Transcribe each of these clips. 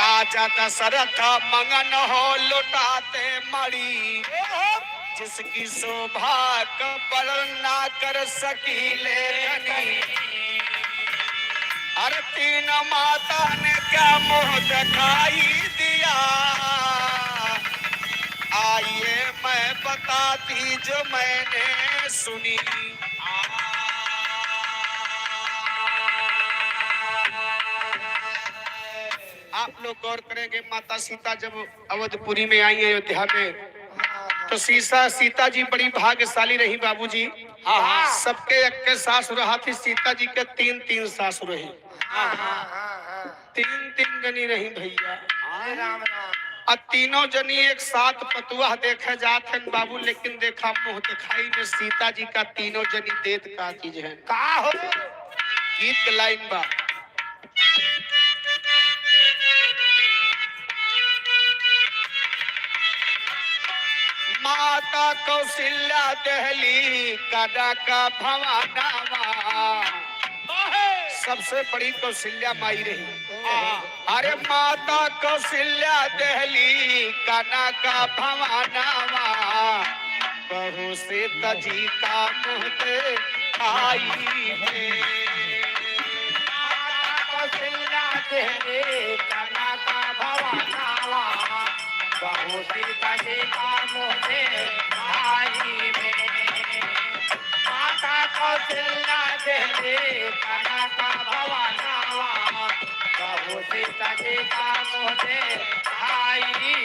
राजा दशरथ मंगन हो लुटाते मणि, जिसकी शोभा का वर्णन ना कर सकी लेखनी। हर तीन माता ने क्या मुँह दिखाई दिया, आइए मैं बताती जो मैंने सुनी। आप लोग गौर करेंगे, माता सीता जब अवधपुरी में आई अयोध्या में, तो सीता जी बड़ी भाग्यशाली रही बाबूजी। सबके एक के सासुर हाथी, सीता जी के तीन तीन सासुर रही। तीन तीन जनी रही भैया। और तीनों जनी एक साथ पतुआ देखे जाते हैं बाबू, लेकिन देखा मुंह दिखाई में सीता जी का तीनों जनी देत का चीज है का हो। गीत के लाइन बा, माता कौशल्या दहली कदा का भवानावा, सबसे बड़ी कौशल्या माई रही। अरे माता कौशल्या दहली कदा का भवानावा, बहू से तजी का मुँह दिखाई है। माता कौशल्या दहली कदा का भवानावा, बहू से तजी का मुँह दिखाई है। माता कौशल्या दहली कदा का भवानावा, बहू से तजी का मुँह दिखाई है।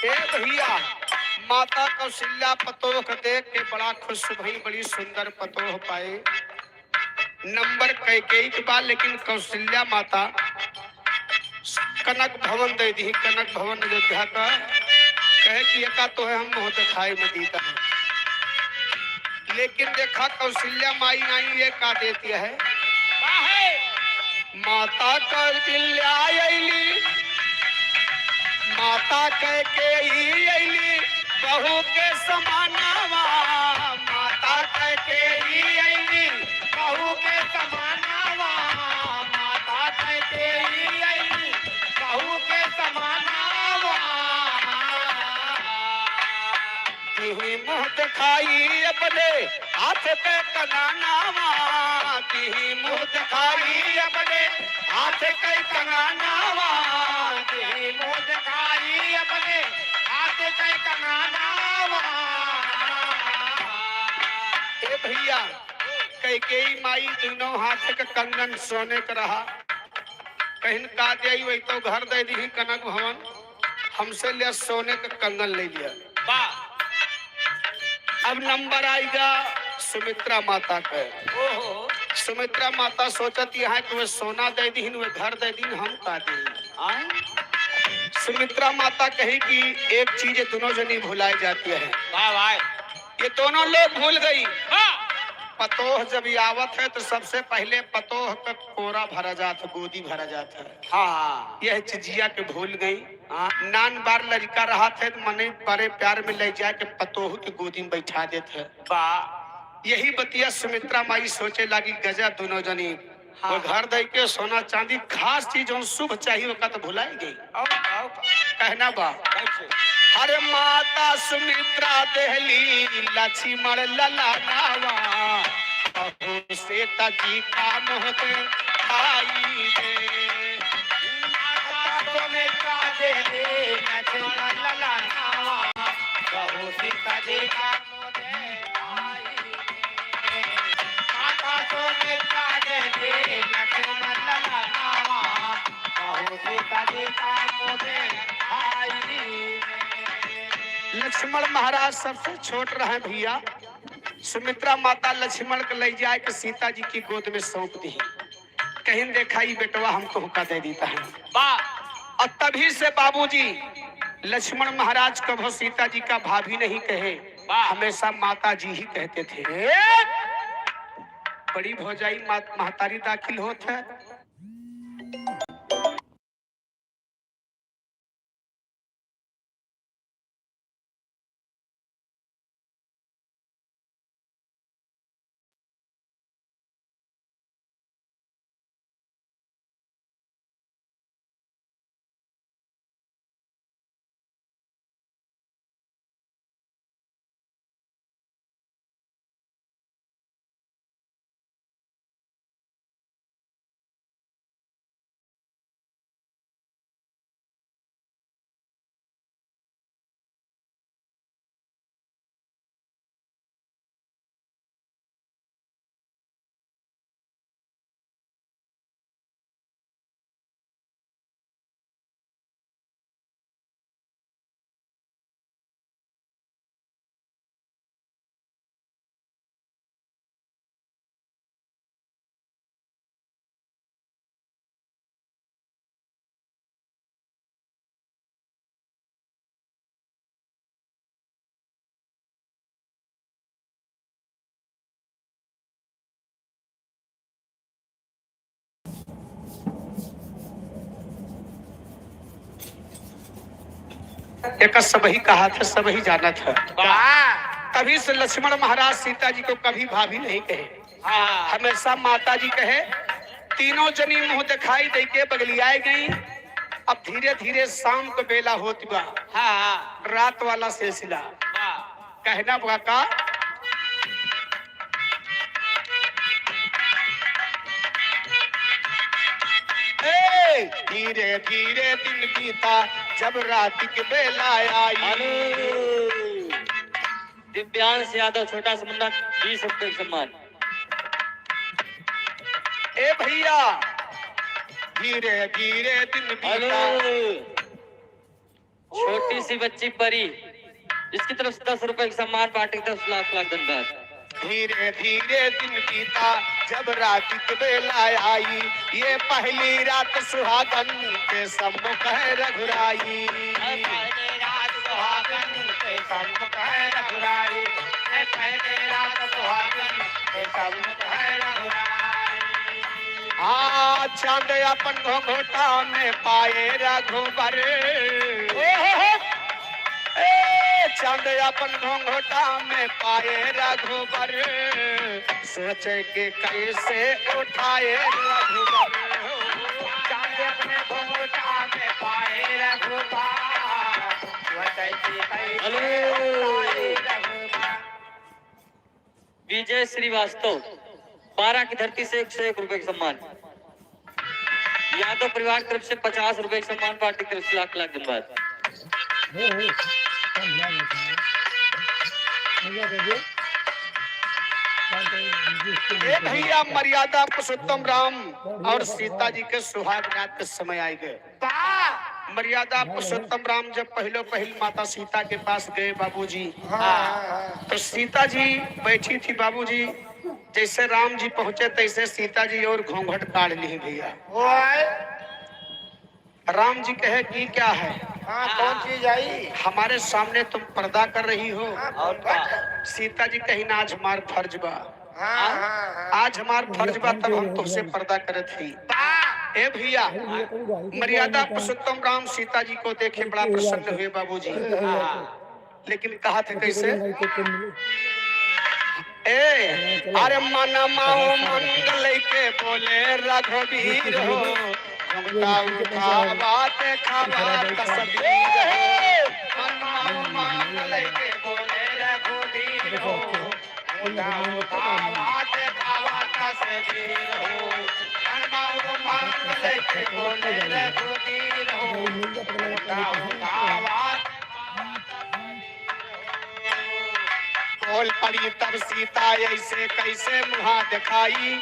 ए भैया, माता कौशल्या पतोह देख के बड़ा खुश भई, बड़ी सुंदर पतोह पाए। नंबर कैकेयी के बाद लेकिन कौशल्या माता कनक भवन दे दी। कनक भवन अयोध्या का कहे कि एका तो है हम मुँह दिखाई में दीता है, लेकिन देखा कौशल्या माई आई ये का देती है। माता कौशल्या अली, माता कैकेयी अली बहू के समानावा, माता कैकेयी अली बहू के समानावा, माता कैकेयी अली बहू के समानावा। तिही मुँह दिखाई अपने हाथ पे कंगनावा, तिही मुँह दिखाई अपने हाथ के कंगनावा, तिही मुँह दिखाई अपने हाथ के कंगनावा। ए भैया, कैकेयी माई दोनों हाथ के कंगन सोने का रहा। कहीं का दे वही तो घर दे दी कनक भवन, हमसे लिया सोने का कंगन ले लिया। अब नंबर आएगा सुमित्रा माता का। सुमित्रा माता सोचती है कि वे सोना दे दी, वे घर दे दी, हम का दी। सुमित्रा माता कही कि एक चीज दोनों जनी भुलाई जाती है। ये दोनों लोग भूल गई। पतोह जब आवत है तो सबसे पहले पतोह का कोरा भरा जाता, गोदी भरा जाता है। हाँ, यह चिजिया के भूल गई। नान बार लड़का रहा थे तो मने बड़े प्यार में ले जाए के पतोह की गोदी में बैठा देते। यही बतिया सुमित्रा माई सोचे लगी, गजा दोनों जनी। वो घर दे के सोना चांदी खास चीज जो शुभ चाहिए का तो भुलाई गई। कहना बा, हरे माता सुमित्रा देहली लक्ष्मण ललनावा, बहू से तजी का मुँह दिखाई दे। माता सुमित्रा देहली लक्ष्मण ललनावा, बहू से तजी का मुँह दिखाई दे। माता सुमित्रा देहली लक्ष्मण ललनावा, बहू से तजी का मुँह दिखाई दे। लक्ष्मण महाराज सबसे छोट रहे भैया। सुमित्रा माता लक्ष्मण को ले जाए के सीता जी की गोद में सौंप दी। कहीं देखा ही बेटवा हमको हुक्का दे देता है। और तभी से बाबूजी लक्ष्मण महाराज कभो सीता जी का भाभी नहीं कहे, हमेशा माता जी ही कहते थे। बड़ी भौजाई महतारी दाखिल होत है। एक सबही कहा था, सबही जाना था। वाह। तभी से लक्ष्मण महाराज सीता जी को कभी भाभी नहीं कहे, हाँ। हमेशा माता जी कहे। तीनों जनी मुंह दिखाई दे के बगलियाए गई। अब धीरे धीरे शाम को बेला होती बा। हाँ। रात वाला सिलसिला वाह। कहना बा का धीरे धीरे दिन बीता जब रात के बेला आई। दिव्यांश यादव छोटा समुद्र 20 रुपए सम्मान। ए भैया धीरे धीरे दिन बीता। छोटी सी बच्ची परी, इसकी तरफ से 10 रुपए का सम्मान, पार्टी की तरफ से लाख लाख धन्यवाद। धीरे धीरे दिन बीता जब रात की बेला आई। ये पहली रात सुहागन के सम्मुख है रघुराई। पहले रात सुहागन के सम्मुख है रघुराई। पहले रात सुहागन के सम्मुख है रघुराई। हाँ चांद अपन घोंघोटा में पाए रघुबर। चांद अपन घोंघोटा में पाए रघुबर। सोचे के कैसे उठाए रघुबर। चांद अपने घोंघोटा में पाए रघुबर। सोचे के कैसे उठाए रघुबर। विजय श्रीवास्तव 12 की धरती से 101 रुपए का सम्मान। यादव परिवार की तरफ से 50 रुपए का सम्मान, पार्टी की तरफ से लाख लाख धन्यवाद। ए भैया मर्यादा पुरुषोत्तम राम और सीता जी के सुहाग रात के समय आए गए। मर्यादा पुरुषोत्तम राम जब पहले माता सीता के पास गए बाबूजी, तो सीता जी बैठी थी बाबूजी। जैसे राम जी पहुंचे तैसे सीता जी और घूंघट काट ली भैया। राम जी कहे कि क्या है? कौन चीज आई? हमारे सामने तुम पर्दा कर रही हो। और सीता जी कही ना आज हमार फर्ज बा। आज हमार फर्ज बा तब हम तुमसे पर्दा करे थी। ए भैया मर्यादा पुरुषोत्तम राम सीता जी को देखे बड़ा प्रसन्न हुए बाबूजी। लेकिन कहा था कैसे? अरे मन माओ मंगल के बोले रघुवीर हो। घुमता उठा बात खावा तस्वीर। मन माओ मंगल के बोले रघुवीर हो। घुमता उठा बात खावा तस्वीर हो। मन माओ मंगल के बोले रघुवीर हो। घुमता उठा बात। बोल पड़ी तब सीता ऐसे कैसे मुहा दिखाई।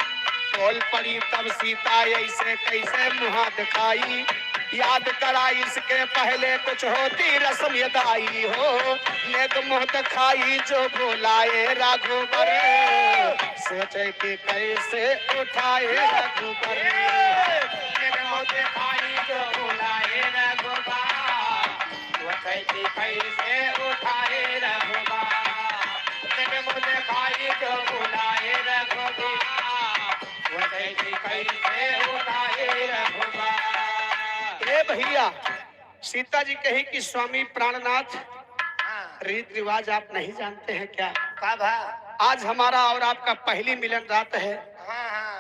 बोल पड़ी तब सीता ऐसे कैसे मुहा दिखाई। याद करा इसके पहले कुछ होती रस्म यदाई हो। नेक मुँह दिखाई जो बुलाए रघुबर। सोचे कि कैसे उठाए रघुबर। नेक मुँह दिखाई जो बुलाए रघुबर। सोचे कि कैसे उठाए रघुबर। मुझे खाई जो बुलाए रघुबर। कैसे उठाए रघुबर। ए भैया सीता जी कही कि स्वामी प्राणनाथ रीत रिवाज आप नहीं जानते हैं क्या? आज हमारा और आपका पहली मिलन रात है।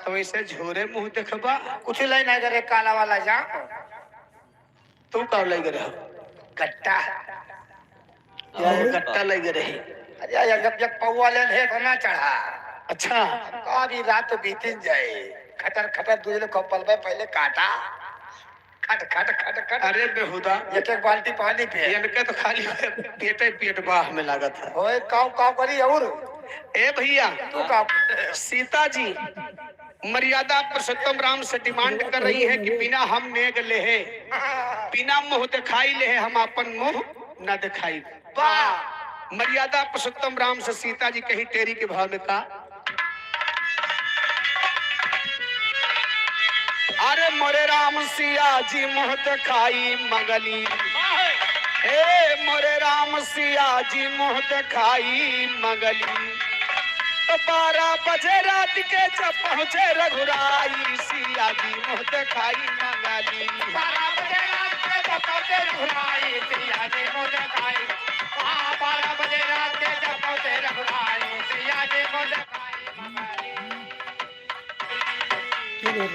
तो ऐसे झोरे मुंह देखबा कुछ लाई नहीं करे काला वाला जा। तू कब लग रहे हो? गट्टा गट्टा लग रही। अरे जब जब पौवा लेन है तो ना चढ़ा। अच्छा अभी रात तो बीतिन जाए। खटर खटर दूसरे कपल में पहले काटा। खट खट खट खट। अरे बेहुदा एक एक बाल्टी पानी पे। इनके तो खाली पेट बाह में लागत है। ओए काव काव करी और। ए भैया तू काव। सीता जी मर्यादा पुरुषोत्तम राम से डिमांड कर रही है कि बिना हम नेग लेहे, बिना मुंह दिखाई लेहे हम अपन मुंह न दिखाई। मर्यादा पुरुषोत्तम राम से सीता जी कही तेरी के भाव में का। अरे मोरे राम सिया जी मुंह दिखाई मंगली। ए मोरे राम सिया जी मुंह दिखाई मंगली। तो 12 बजे रात के जब पहुंचे रघुराई। सिया सिया जी मुँह दिखाई मंगली। 12 बजे रात के जब पहुंचे रघुराई सिया जी मुँह दिखाई। 12 बजे रात के जब पहुंचे रघुराई सिया जी मुँह दिखाई मंगली।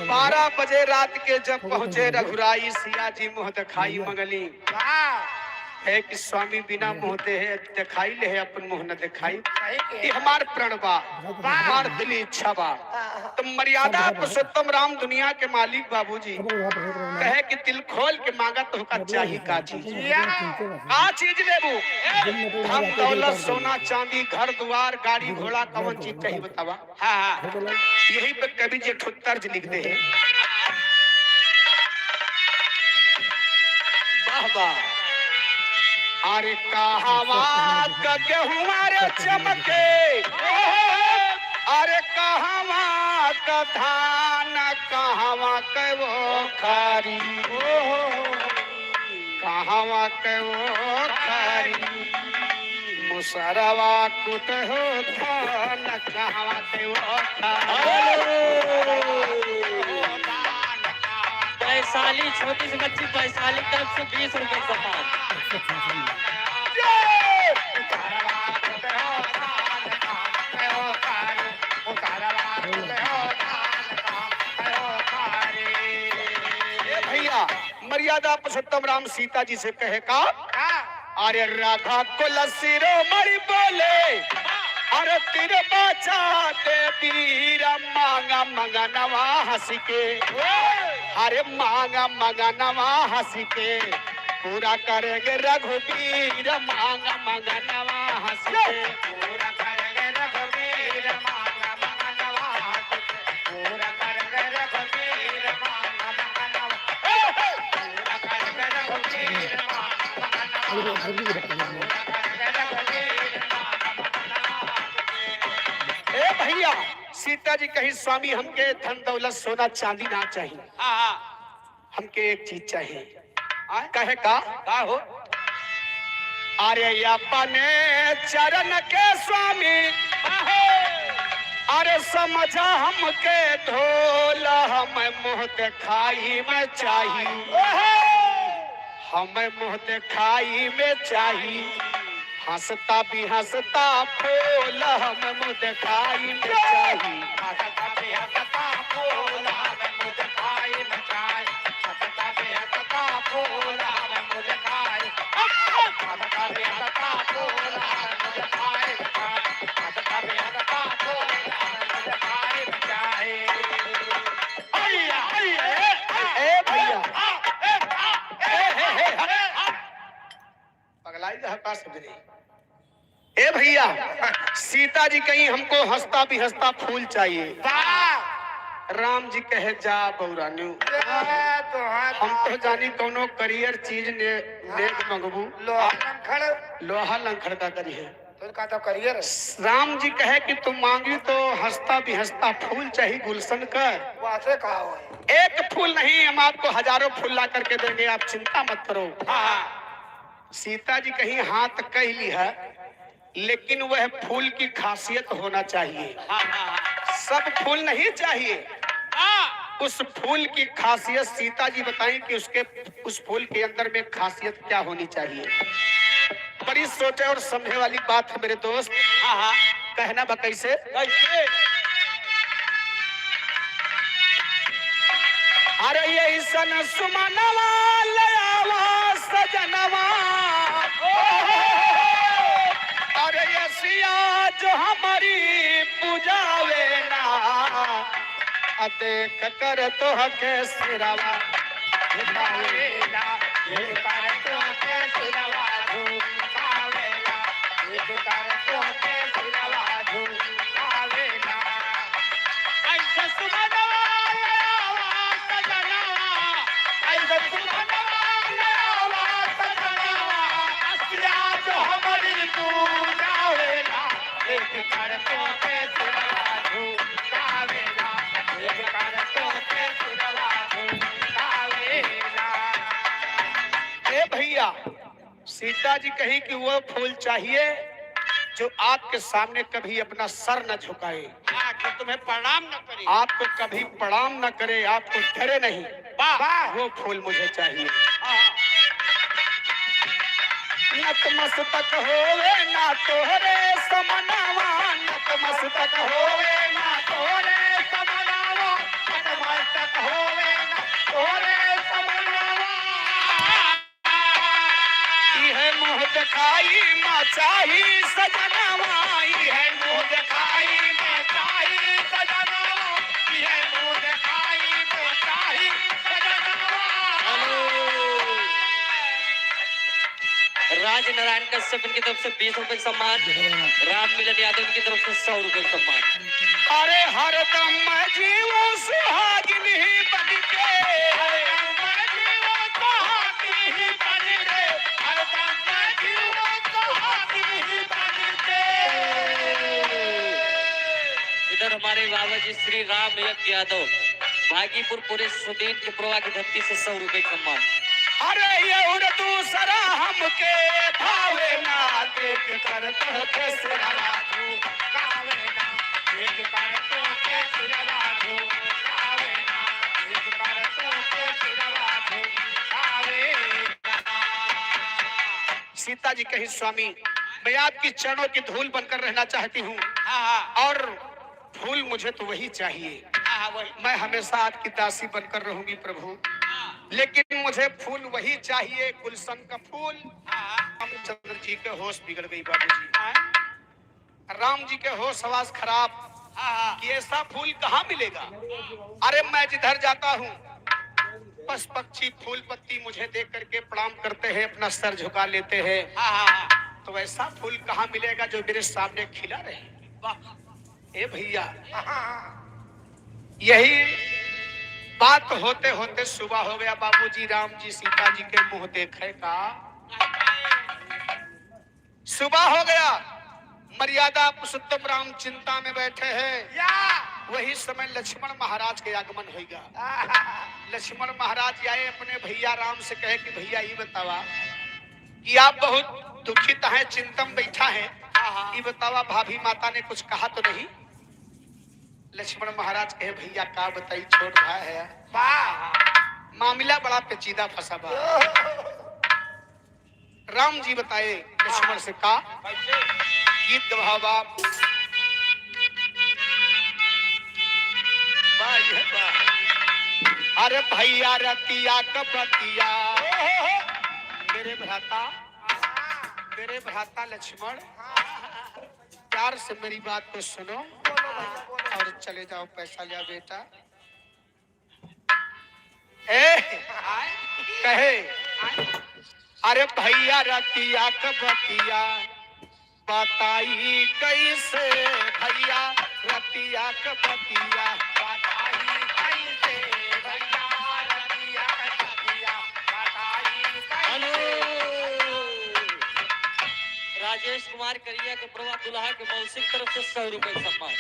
12 बजे रात के जब पहुंचे रघुराई सिया जी मुँह दिखाई मंगली। वाह है कि स्वामी बिना मुँह देहे दिखाई ले है अपन मुँह न दिखाई। सही ये के हमार प्रण बा, हमार दिली इच्छा बा। तो मर्यादा पुरुषोत्तम राम दुनिया के मालिक बाबूजी कहे कि दिल खोल के मांगा तो का चाहिए का चीज, का चीज लेबू? धन दौलत सोना चांदी घर द्वार गाड़ी घोड़ा कौन चीज चाहिए बतावा? हाँ यही पे कवि जी एक तर्ज लिखते हैं। वाह वाह। अरे कहवा का गेहुआ रे चमके, अरे कहवा का धान कहवा के वो खारी, कहवा के वो खारी, मुसरवा कुट हो धान कहवा के वो खारी। वैशाली छोटी सी बच्ची वैशाली तरफ से 20 रुपए समान। भैया मर्यादा पुरुषोत्तम राम सीता जी से कहे का, अरे राधा को लसीरो मरी बोले, अरे तिर बचा दे वीर मांगा मंगनवा हंस के, अरे मांगा मंगनवा हंस के पूरा करेंगे रघुवीर मांगा मंगनवा हंस के, पूरा करेंगे रघुवीर मांगा मंगनवा हंस के, पूरा करेंगे रघुवीर मांगा मंगनवा, पूरा करेंगे रघुवीर मांगा मंगनवा। ए भैया सीता जी कहीं स्वामी हमके धन दौलत सोना चांदी ना चाहिए, हमके एक चीज चाहिए। कहे का हो? अरे अपने चरण के स्वामी अरे समझा हमके ढोल हमें मुँह दिखाई में चाहिए, हमें मुँह दिखाई में चाहिए, हंसता भी हंसता फूल हमें मुँह दिखाई में चाहिए, हंसता भी हंसता फूल हमें मुँह दिखाई में चाहिए, हंसता भी हंसता फूल हमें मुँह दिखाई, हंसता भी हंसता फूल हमें मुँह दिखाई में चाहिए, हंसता भी हंसता फूल हमें मुँह दिखाई में चाहिए। ए भैया पगलाई का समझे? ए भैया सीता जी कहीं हमको हंसता भी हंसता फूल चाहिए। राम जी कहे जा बौरान्यू हम तो जानी कोनो करियर चीज ने मंगबू, लोहा लंखड़ का करी है तो करियर। राम जी कहे कि तुम मांगी तो हंसता भी हंसता फूल चाहिए गुलशन का। वासे कहा हो एक फूल नहीं हम आपको हजारों फूल ला करके देंगे, आप चिंता मत करो। सीता जी कहीं हाथ कह ली है लेकिन वह फूल की खासियत होना चाहिए, सब फूल नहीं चाहिए। उस फूल की खासियत सीता जी बताएं कि उस फूल के अंदर में खासियत क्या होनी चाहिए। बड़ी सोचे और समझे वाली बात है मेरे दोस्त। कहना बा कैसे? अरे ये सन सुमनवा लयावा सजनवा, अरे ये सिया जो हमारी पूजावे ना, देख कर तो के सिरवा झुकावेला, देख कर तो के सिरवा झुकावेला, देख कर तो के सिरवा झुकावेला। ऐसा सुमनवा लयावा सजनवा, ऐसा सुमनवा लयावा सजनवा, सिया जो हमारी पूजावेला, देख कर तो के सिरवा झुकावेला, देख कर तो के सिरवा झुकावेला। ए भैया सीता जी कही कि वो फूल चाहिए जो आपके सामने कभी अपना सर न झुकाए। तुम तुम्हें प्रणाम न करे। आपको कभी प्रणाम न करे, आपको डरे नहीं, वाह वो फूल मुझे चाहिए। हाँ। नतमस्तक होवे ना तोहरे समनवा, नतमस्तक होवे ना तोरे समनावा, नतमस्तक होवे ना तोरे समनावा। है मोह दिखाई माँ चाही सजनवा, है मुँह दिखाई मैं चाही सजनावा, है मुँह दिखाई मैं चाही सजनावा। राज नारायण कश्यप की तरफ से 20 रुपए सम्मान, राम मिलन यादव की तरफ से 100 रुपए सम्मान। अरे हरदम मैं जीवो सुहागिन ही बन के, मैं जीवो सुहागिन ही बन के, हरदम मैं जीवो सुहागिन ही बन के। इधर हमारे बाबा जी श्री राम यादव भागीपुर पूरे सुदीन के प्रवाह की धरती से 100 रुपए सम्मान। अरे ये उर्दू सरा हमके भावे ना, देख कर तो कैसे राधू कावे ना, एक कर तो के राधू कावे ना, एक कर तो के राधू कावे ना। सीता जी कही स्वामी मैं आपकी चरणों की धूल बनकर रहना चाहती हूँ, हाँ और फूल मुझे तो वही चाहिए, हाँ वही। मैं हमेशा आपकी दासी बनकर रहूंगी प्रभु, लेकिन मुझे फूल वही चाहिए, गुलशन का फूल। रामचंद्र जी के होश बिगड़ गई बाबूजी, राम जी के होश आवाज खराब कि ऐसा फूल कहाँ मिलेगा। अरे मैं जिधर जाता हूँ बस पक्षी फूल पत्ती मुझे देख करके प्रणाम करते हैं, अपना सर झुका लेते हैं, तो ऐसा फूल कहाँ मिलेगा जो मेरे सामने खिला रहे। ए भैया, यही बात होते होते सुबह हो गया बाबूजी, राम जी सीता जी के मुंह देखे का सुबह हो गया। मर्यादा पुरुषोत्तम राम चिंता में बैठे हैं, वही समय लक्ष्मण महाराज के आगमन होगा। लक्ष्मण महाराज आए अपने भैया राम से कहे कि भैया ये बतावा कि आप बहुत दुखित हैं, चिंतन बैठा है, ये बतावा भाभी माता ने कुछ कहा तो नहीं। लक्ष्मण महाराज कहे भैया का बताई, छोट भाई है, मामला बड़ा पेचीदा फंसा बा। राम जी बताए लक्ष्मण से का गीत गवावा, अरे भैया रतिया कपतिया, मेरे भ्राता लक्ष्मण प्यार से मेरी बात को सुनो और चले जाओ, पैसा लिया बेटा। कहे अरे भैया रतिया कबतिया बताई कैसे, भैया रतिया कबतिया बताई कैसे, भैया रतिया कबतिया बताई कैसे। राजेश कुमार करिया के प्रभा दुल्हा के मौसी की तरफ से 100 रुपए सम्मान।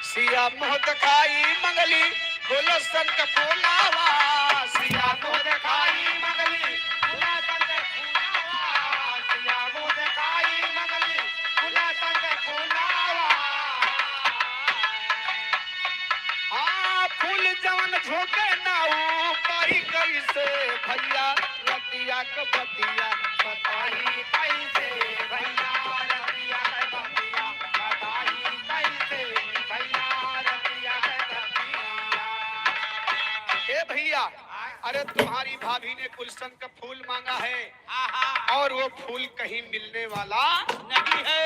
सिया मुँह दिखाई मंगली गुलशन का फूलावा, सिया मुँह दिखाई मंगली गुलशन का फूलावा, सिया मुँह दिखाई मंगली गुलशन का फूलावा। हाँ फूल जवन झोंके नाऊ पाई कैसे, भैया रतिया कबतिया बताई कैसे, भैया रतिया कबतिया बताई कैसे, भैया रतिया कबतिया। ए भैया, अरे तुम्हारी भाभी ने गुलशन का फूल मांगा है और वो फूल कहीं मिलने वाला नहीं है।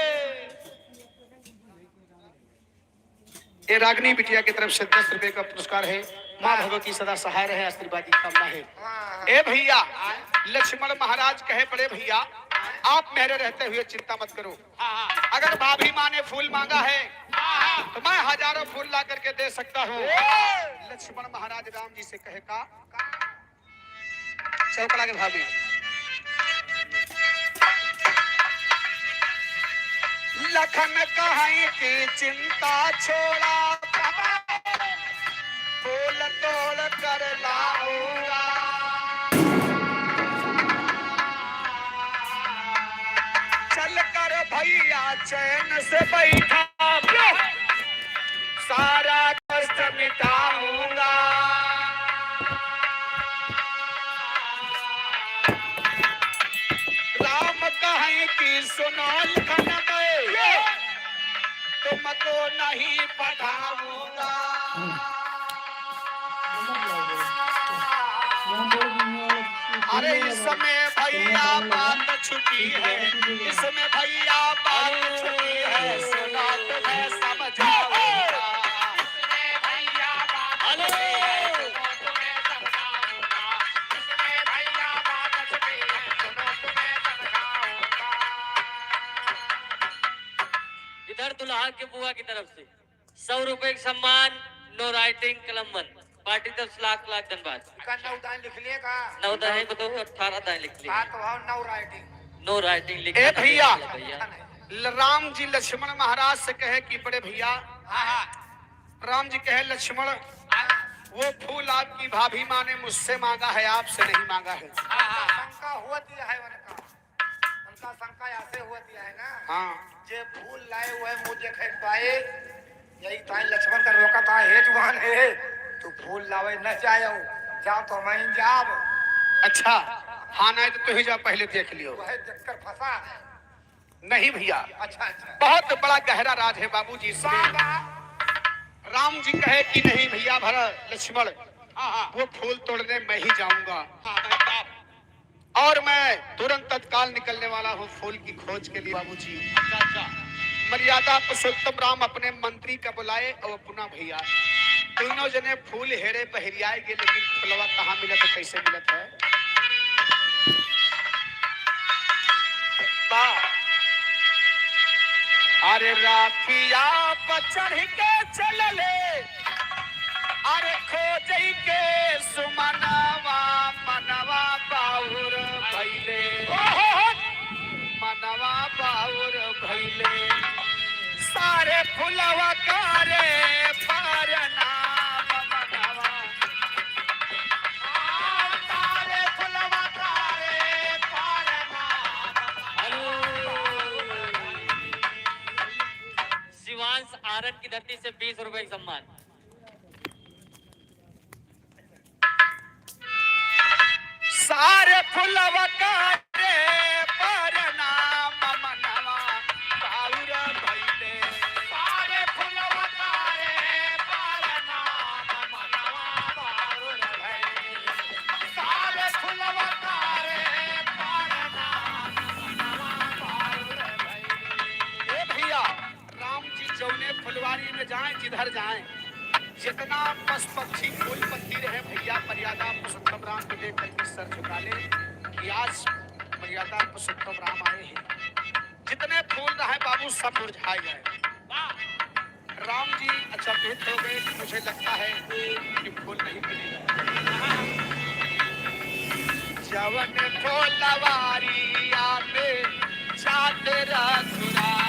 ये रागनी बिटिया की तरफ से 10 रुपए का पुरस्कार है। माँ भगवती सदा सहाय रहे, आशीर्वाद की कामना है। ए भैया, लक्ष्मण महाराज कहे बड़े भैया आप मेरे रहते हुए चिंता मत करो, अगर भाभी माँ ने फूल मांगा है तो मैं हजारों फूल ला करके दे सकता हूँ। लक्ष्मण महाराज राम जी से कहे का चौकड़ा के भाभी, लखन कहाई की चिंता छोड़ा, फूल तोड़ कर लाऊंगा, चल कर भैया चैन से बैठा, राम कहें कि सुनो लखन में तुमको नहीं पठाऊंगा। अरे इसमें भैया बात छुपी है, इसमें भैया बात छुपी है, सुना तो मैं समझाऊंगा। इसमें भैया बात छुपी है, सुनो तो मैं समझाऊंगा। इसमें भैया बात छुपी है, सुनो तो मैं समझाऊंगा। इधर दुल्हा के बुआ की तरफ से 100 रुपए का सम्मान, नो राइटिंग कलम 1, पार्टी तरफ से लाख लाख धन्यवाद। का 9 दाएं लिख लिए का 9 दाएं को तो 18 दाएं लिख लिए, तो हम 9 राइटिंग। नो राइटिंग लिख। ए भैया, भैया राम जी लक्ष्मण महाराज से कहे कि बड़े भैया, हाँ राम जी कहे लक्ष्मण वो फूल आपकी भाभी माँ ने मुझसे मांगा है, आपसे नहीं मांगा है। शंका हुआ दिया है उनका शंका ऐसे हुआ दिया है ना। हाँ जे फूल लाए हुए मुझे देख पाए, यही ताई लक्ष्मण का रोका था हेज वहां है, तू फूल लावे न जाओ, जाओ तो मैं जाब। अच्छा, हाँ नहीं तो तू ही जा पहले देख लियो। वह देखकर फंसा है। नहीं भैया, अच्छा अच्छा बहुत बड़ा गहरा राज है बाबूजी इसमें। राम जी कहे कि नहीं भैया भरत लक्ष्मण, वो फूल तोड़ने मैं ही जाऊंगा और मैं तुरंत तत्काल निकलने वाला हूँ फूल की खोज के लिए बाबूजी। मर्यादा पुरुषोत्तम राम अपने मंत्री का बुलाए और पुनः भैया तीनों जने फूल हेरे पहरियाए गए, लेकिन फुलवा कहाँ मिलत है, कैसे मिलत है? अरे राखिया पर चढ़ के चलले, अरे खोज के सुमनवा मनवा बाउर भैले, मनवा बाउर भैले, सारे फुलवा कारे पारना मनवा, सारे फुलवा कारे पारना। शिवांश आरन की धरती से 20 रुपए का सम्मान। सारे फुलवा कारे पारना मनवा बाउर भैले, सारे फुलवा कारे पारना मनवा बाउर भैले, सारे फुलवा कारे पारना मनवा बाउर भैले। ए भैया, राम जी जौने फुलवारी में जाएं, जिधर जाएं, जितना पशु पक्षी फूल पत्ती रहे भैया, मर्यादा पुरुषोत्तम राम को देख करके सर झुका ले कि आज मर्यादा पुरुषोत्तम राम आए हैं। जितने फूल रहे बाबू सब मुरझाए गए। राम जी अचंभित हो गए कि मुझे लगता है कि फूल नहीं मिलेगा। जवन फूलवारी आते जाते रघुराई,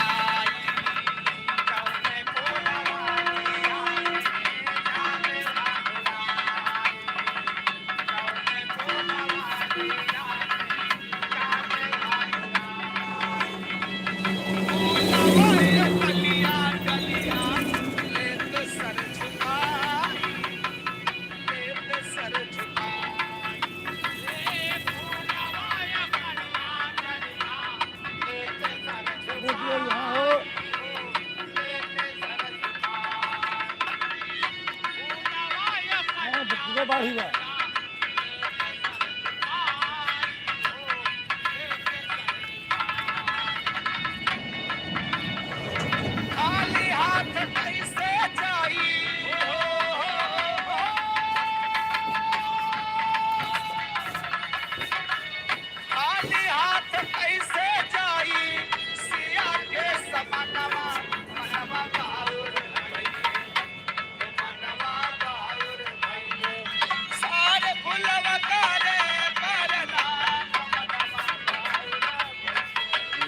खाली हाथ कैसे जाई, खाली हाथ कैसे जाई, सिया के समनवा मनवा बाउर भैले, मनवा बाउर भैले, सारे फुलवा कारे पारना मनवा बाउर भैले,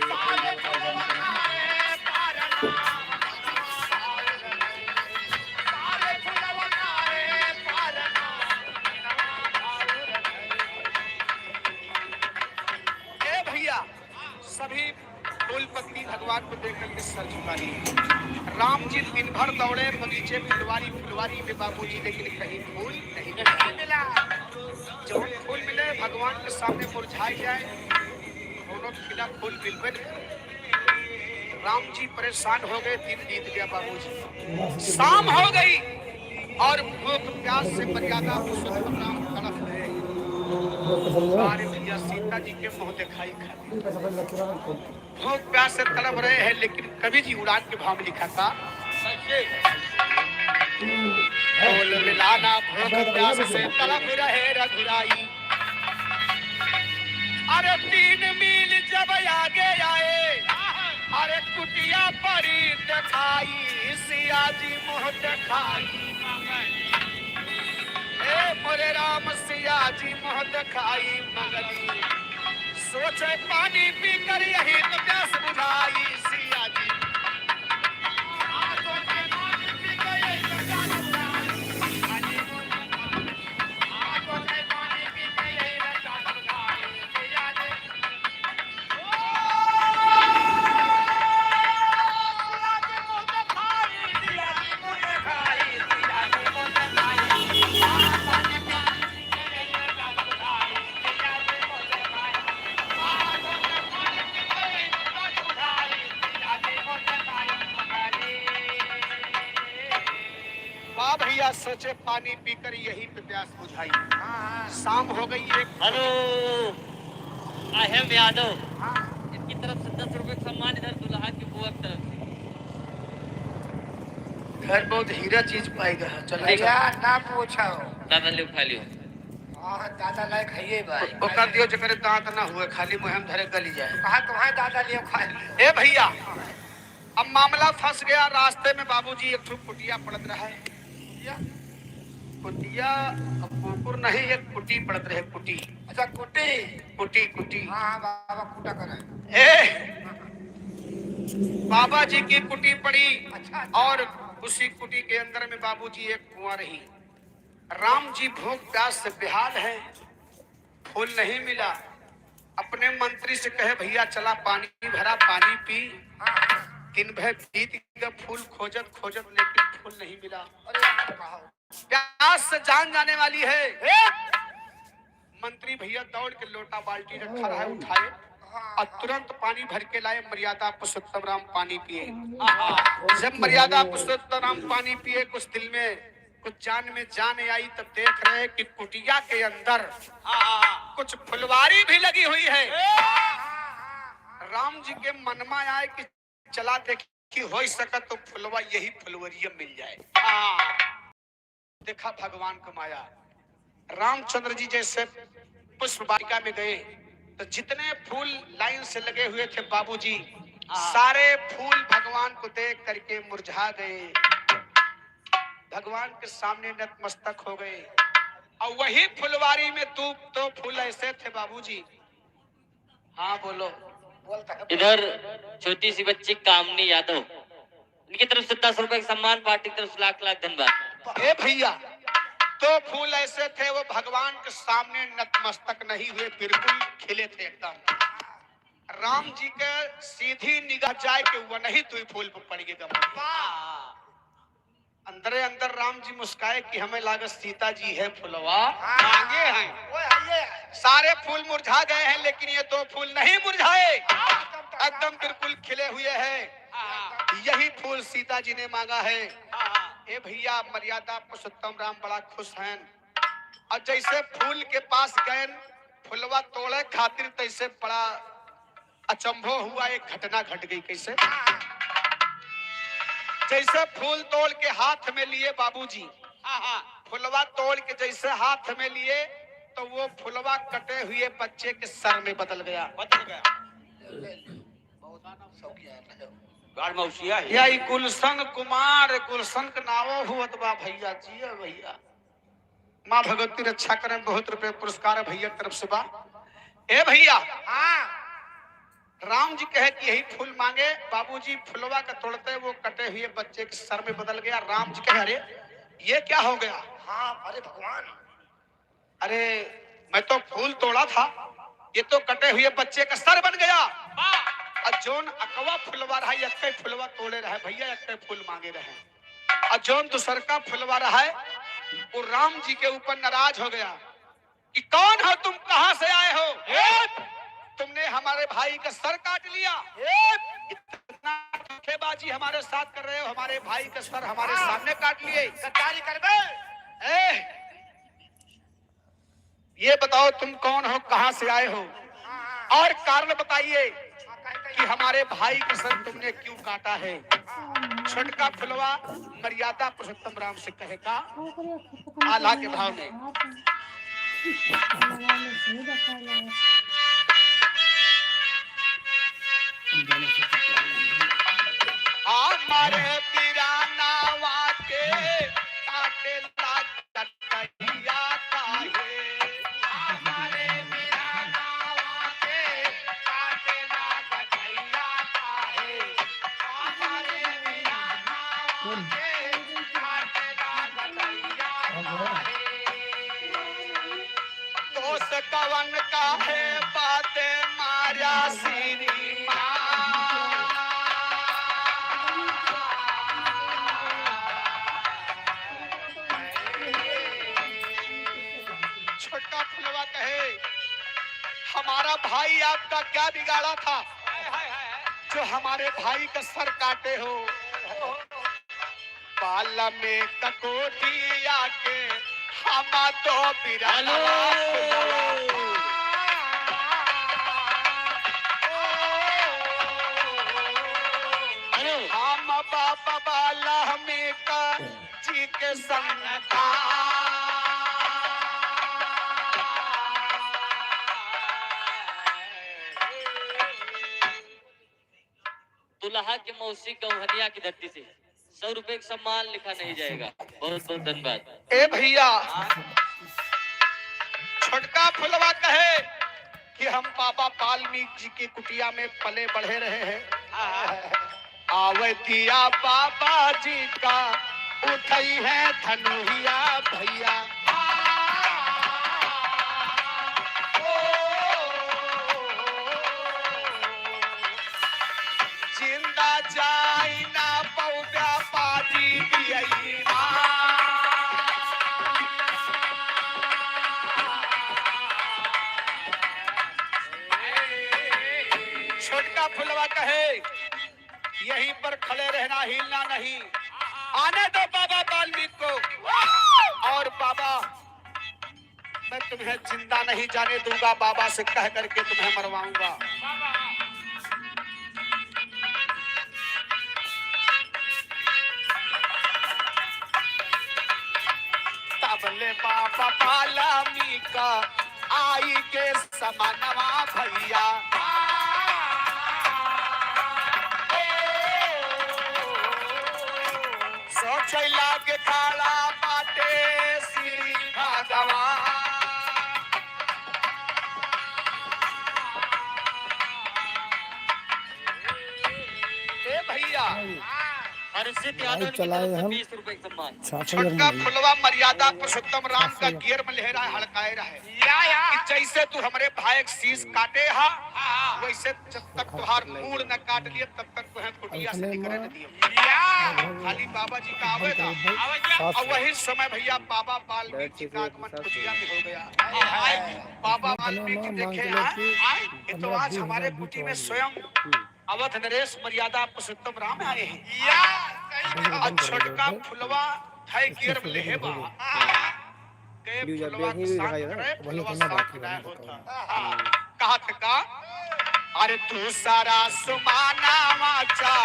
सारे फुलवा कारे पारना, सारे फुलवा कारे पारना मनवा बाउर भैले। ए भैया, सभी फूल पत्नी भगवान को देख करके सर झुका लिए। राम जी दिन भर दौड़े बगीचे में फुलवारी फुलवारी में बाबूजी, लेकिन कहीं फूल नहीं मिला। मिला भगवान के सामने मुरझाई जाए, दोनों खिला फूल मिलवे नहीं। राम जी परेशान हो गए, दिन बीत गया बाबूजी, शाम हो गई और भूख प्यास से मर्यादा पुरुषोत्तम राम तड़प रहे। अरे भैया सीता जी के मुंह दिखाई खाते, भूख प्यास से तड़प रहे हैं, लेकिन कवि जी उड़ान के भाव में लिखा था, बोल मिलाना भूख प्यास से तड़प रहे रघुराई। अरे 3 मील जब आगे आए, अरे कुटिया परी दिखाई, सिया जी मुँह दिखाई। ए मोरे राम सिया जी मुँह दिखाई मंगली, सोचे पानी पी कर यही तो प्यास बुझाई। सिया जी भैया सोचे पानी पीकर यही पे प्यास बुझाई। शाम हो गई है। Hello, I am Yadav. इनकी तरफ से 10 रुपए का सम्मान इधर दुल्हा की बुआ की तरफ से। घर बहुत हीरा चीज पाएगा, चलो भैया ना पूछो। दादा ले खा लियो। हाँ दादा लायक है ये भाई। ओकर दियो जकर दांत ना हुए, खाली मुहम धरे गली जाए। कहा तुम्हारे दादा लिए खा लियो। ए भैया, अब मामला फंस गया। रास्ते में बाबूजी एक ठो कुटिया पड़त रहा है। कुटिया कुकुर नहीं, एक कुटी पड़त रहे। कुटी, अच्छा कुटी कुटी कुटी। हाँ बाबा कुटा करे। ए बाबा जी की कुटी पड़ी। अच्छा। और उसी कुटी के अंदर में बाबूजी एक कुआं रही। राम जी भूख प्यास से बेहाल है, फूल नहीं मिला। अपने मंत्री से कहे भैया चला पानी भरा, पानी पी। दिन भर बीत गया फूल खोजत खोजत, लेकिन फूल नहीं मिला। अरे कहा प्यास से जान जाने वाली है। मंत्री भैया दौड़ के लोटा बाल्टी रखा रहा है, उठाए और तुरंत पानी भर के लाए। मर्यादा पुरुषोत्तम राम पानी पिए। जब मर्यादा पुरुषोत्तम राम पानी पिए, कुछ दिल में कुछ जान में जान आई। तब देख रहे कि कुटिया के अंदर कुछ फुलवारी भी लगी हुई है। राम जी के मन में आए कि चला देखी हो सकत तो फुलवा यही फुलवरिया मिल जाए। देखा भगवान का माया। रामचंद्र जी जैसे पुष्प वाटिका में गए तो जितने फूल लाइन से लगे हुए थे बाबूजी, सारे फूल भगवान को देख करके मुरझा गए। भगवान के सामने नतमस्तक हो गए। और वही फुलवारी में तो फूल ऐसे थे बाबूजी। हाँ बोलो। इधर छोटी सी बच्ची कामनी यादव, इनकी तरफ से 10 रुपए का सम्मान, पार्टी की तरफ से लाख लाख धन्यवाद। ए भैया, तो फूल ऐसे थे वो भगवान के सामने नतमस्तक नहीं हुए, बिल्कुल खिले थे एकदम। राम जी के सीधी निगाह जाए कि वो नहीं तू फूल पर पड़ गए। अंदर अंदर राम जी मुस्काए कि हमें लागत सीता जी है फुलवा आगे हैं। सारे फूल मुरझा गए हैं, लेकिन ये 2 फूल नहीं मुरझाए, एकदम बिल्कुल खिले हुए हैं। यही फूल सीता जी ने मांगा है। ए भैया, मर्यादा पुरुषोत्तम राम बड़ा खुश हैं। और जैसे फूल के पास गए फुलवा तोड़े खातिर, तैसे बड़ा अचंभो हुआ। एक घटना घट गई। कैसे? जैसे फूल तोड़ के हाथ में लिए बाबूजी, फुलवा तोड़ के जैसे हाथ में लिए तो वो फुलवा कटे हुए बच्चे के सर में बदल गया। यही गुलशन कुमार, गुलशन का नावो हुआ बा भैया जी। भैया माँ भगवती रक्षा करें, बहुत रुपए पुरस्कार भैया तरफ से बा। ए भैया, राम जी कहे कि यही फूल मांगे। बाबूजी फुलवा का तोड़ते वो कटे हुए बच्चे के सर में बदल गया। राम जी कहे अरे ये क्या हो गया? हाँ अरे भगवान, अरे मैं तो फूल तोड़ा था, ये तो कटे हुए बच्चे का सर बन गया। और जोन अकवा फुलवा रहा, एक फुलवा तोड़े रहे भैया, एक फूल मांगे रहे। और जोन दूसर का फुलवा रहा है वो राम जी के ऊपर नाराज हो गया। कि कौन हो तुम, कहां से आए हो? तुमने हमारे भाई का सर काट लिया। इतना धोखेबाजी हमारे साथ कर रहे हो, हमारे भाई का सर हमारे सामने काट लिए। सरकारी कर दे। ये बताओ तुम कौन हो, कहां से आए हो, और कारण बताइए कि हमारे भाई का सर तुमने क्यों काटा है। छोटका फुलवा मर्यादा पुरुषोत्तम राम से कहेगा आला के भाव में। हमारे पिराना वाके काटे कटैया काहे। हमारे पिराना वाके काटे कटैया काहे। हमारे पिराना वाके काटे कटैया काहे। दोष कवन का है बाते मारा श्री छोटा फुलवा कहे हमारा भाई आपका क्या बिगाड़ा था जो हमारे भाई का सर काटे हो। बाल में ककोटी आके हम तो बिराना हम बाबा बाला हमें का जी के संता। दुल्हा के मौसी गौहनिया की धरती से 100 रुपए का सम्मान लिखा नहीं जाएगा। बहुत बहुत धन्यवाद। ए भैया छोटका फुलवा कहे कि हम बाबा वाल्मीकि जी की कुटिया में पले बढ़े रहे हैं। आवतिया बाबा जी का उठई है धनुहिया भैया। जिंदा जाई ना पौधा पाजी दियई छोटका फुलवा कहे यहीं पर खड़े रहना, हिलना नहीं। आने दो बाबा वाल्मीकि को। और बाबा मैं तुम्हें जिंदा नहीं जाने दूंगा, बाबा से कह करके तुम्हें मरवाऊंगा। तबले बाबा वाल्मीकि आई के समानवा भैया। सोचैला के खाड़ा बाटे श्री भगवान। ए भैया हर्षित यादव की तरफ से 20 रुपए का सम्मान। छोटका फुलवा मर्यादा पुरुषोत्तम राम का गियर में लहरा हड़काए रहे कि जैसे तू हमरे भाई के शीश काटे हा वैसे जब तक तुहार मूड न काट लिए तब तक तुम्हें कुटिया से निकले न दियो। खाली बाबा जी का आवेदा और वही समय भैया बाबा वाल्मीकि जी का आगमन कुटिया में हो गया। बाबा वाल्मीकि देखे ये तो आज हमारे कुटी में स्वयं अवध नरेश मर्यादा पुरुषोत्तम राम आए हैं। और छोटका फुलवा है गियर में लेहेबा के फुलवा के साथ करे फुलवा साथ ना होता। कहत का अरे तू सारा सुमाना वाचा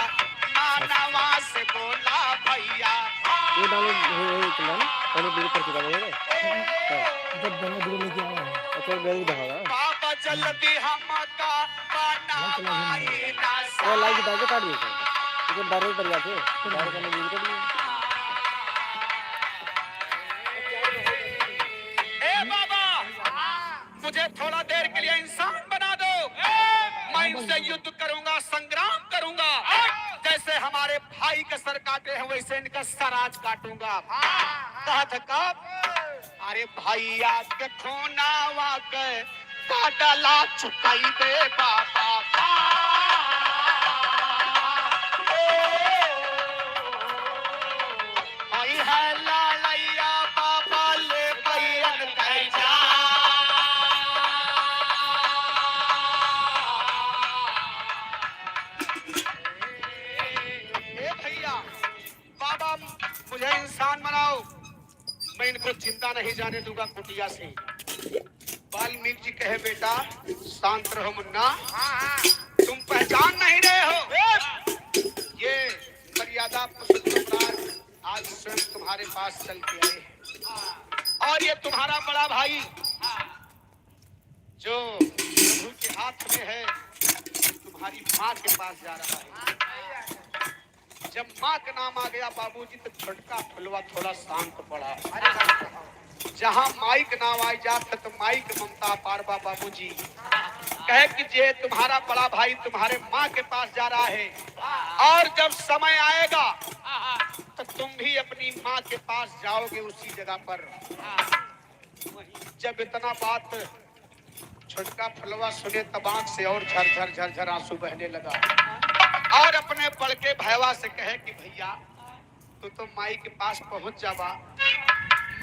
मानवा से बोला भैया। ये डाउनलोड हो चलन पहले वीडियो पर चला रहेगा जब दोनों वीडियो लेके आया है अच्छा बेल दिखागा बाबा जल्दी हम का बनाई ना वो लाइक डाल के काट दिए तो डायरेक्ट कर जाते डायरेक्ट करने वीडियो कर दिए। ए बाबा मुझे थोड़ा देर के लिए इंसान बना दो, मैं इनसे युद्ध करूंगा, संग्राम करूंगा। जैसे हमारे भाई का सर काटे हैं वैसे इनका सर आज काटूंगा। कहत कब अरे भैया के खूना वाके काटला चुकाई दे बाबा। आई है लालैया बाबा ले पैन कह जा। जाने दूंगा कुटिया से। वाल्मीकि जी कहे बेटा शांत रहो मुन्ना, तुम पहचान नहीं रहे हो, ये मर्यादा पुरुषोत्तम राज आज स्वयं तुम्हारे पास चल के आए हैं। और ये तुम्हारा बड़ा भाई जो प्रभु के हाथ में है तुम्हारी माँ के पास जा रहा है। जब माँ का नाम आ गया बाबूजी तो छोटका फुलवा थोड़ा शांत पड़ा। जहाँ माई का नाम आ जाता तो माई की ममता पार बा बाबूजी कहे कि जे तुम्हारा बड़ा भाई तुम्हारे माँ के पास जा रहा है और जब समय आएगा तो तुम भी अपनी माँ के पास जाओगे उसी जगह पर। जब इतना बात छोटका फुलवा सुने तब आंख से और झरझर झरझर आंसू बहने लगा और अपने बड़के भैया से कहे कि भैया तू तो माई के पास पहुंच जावा,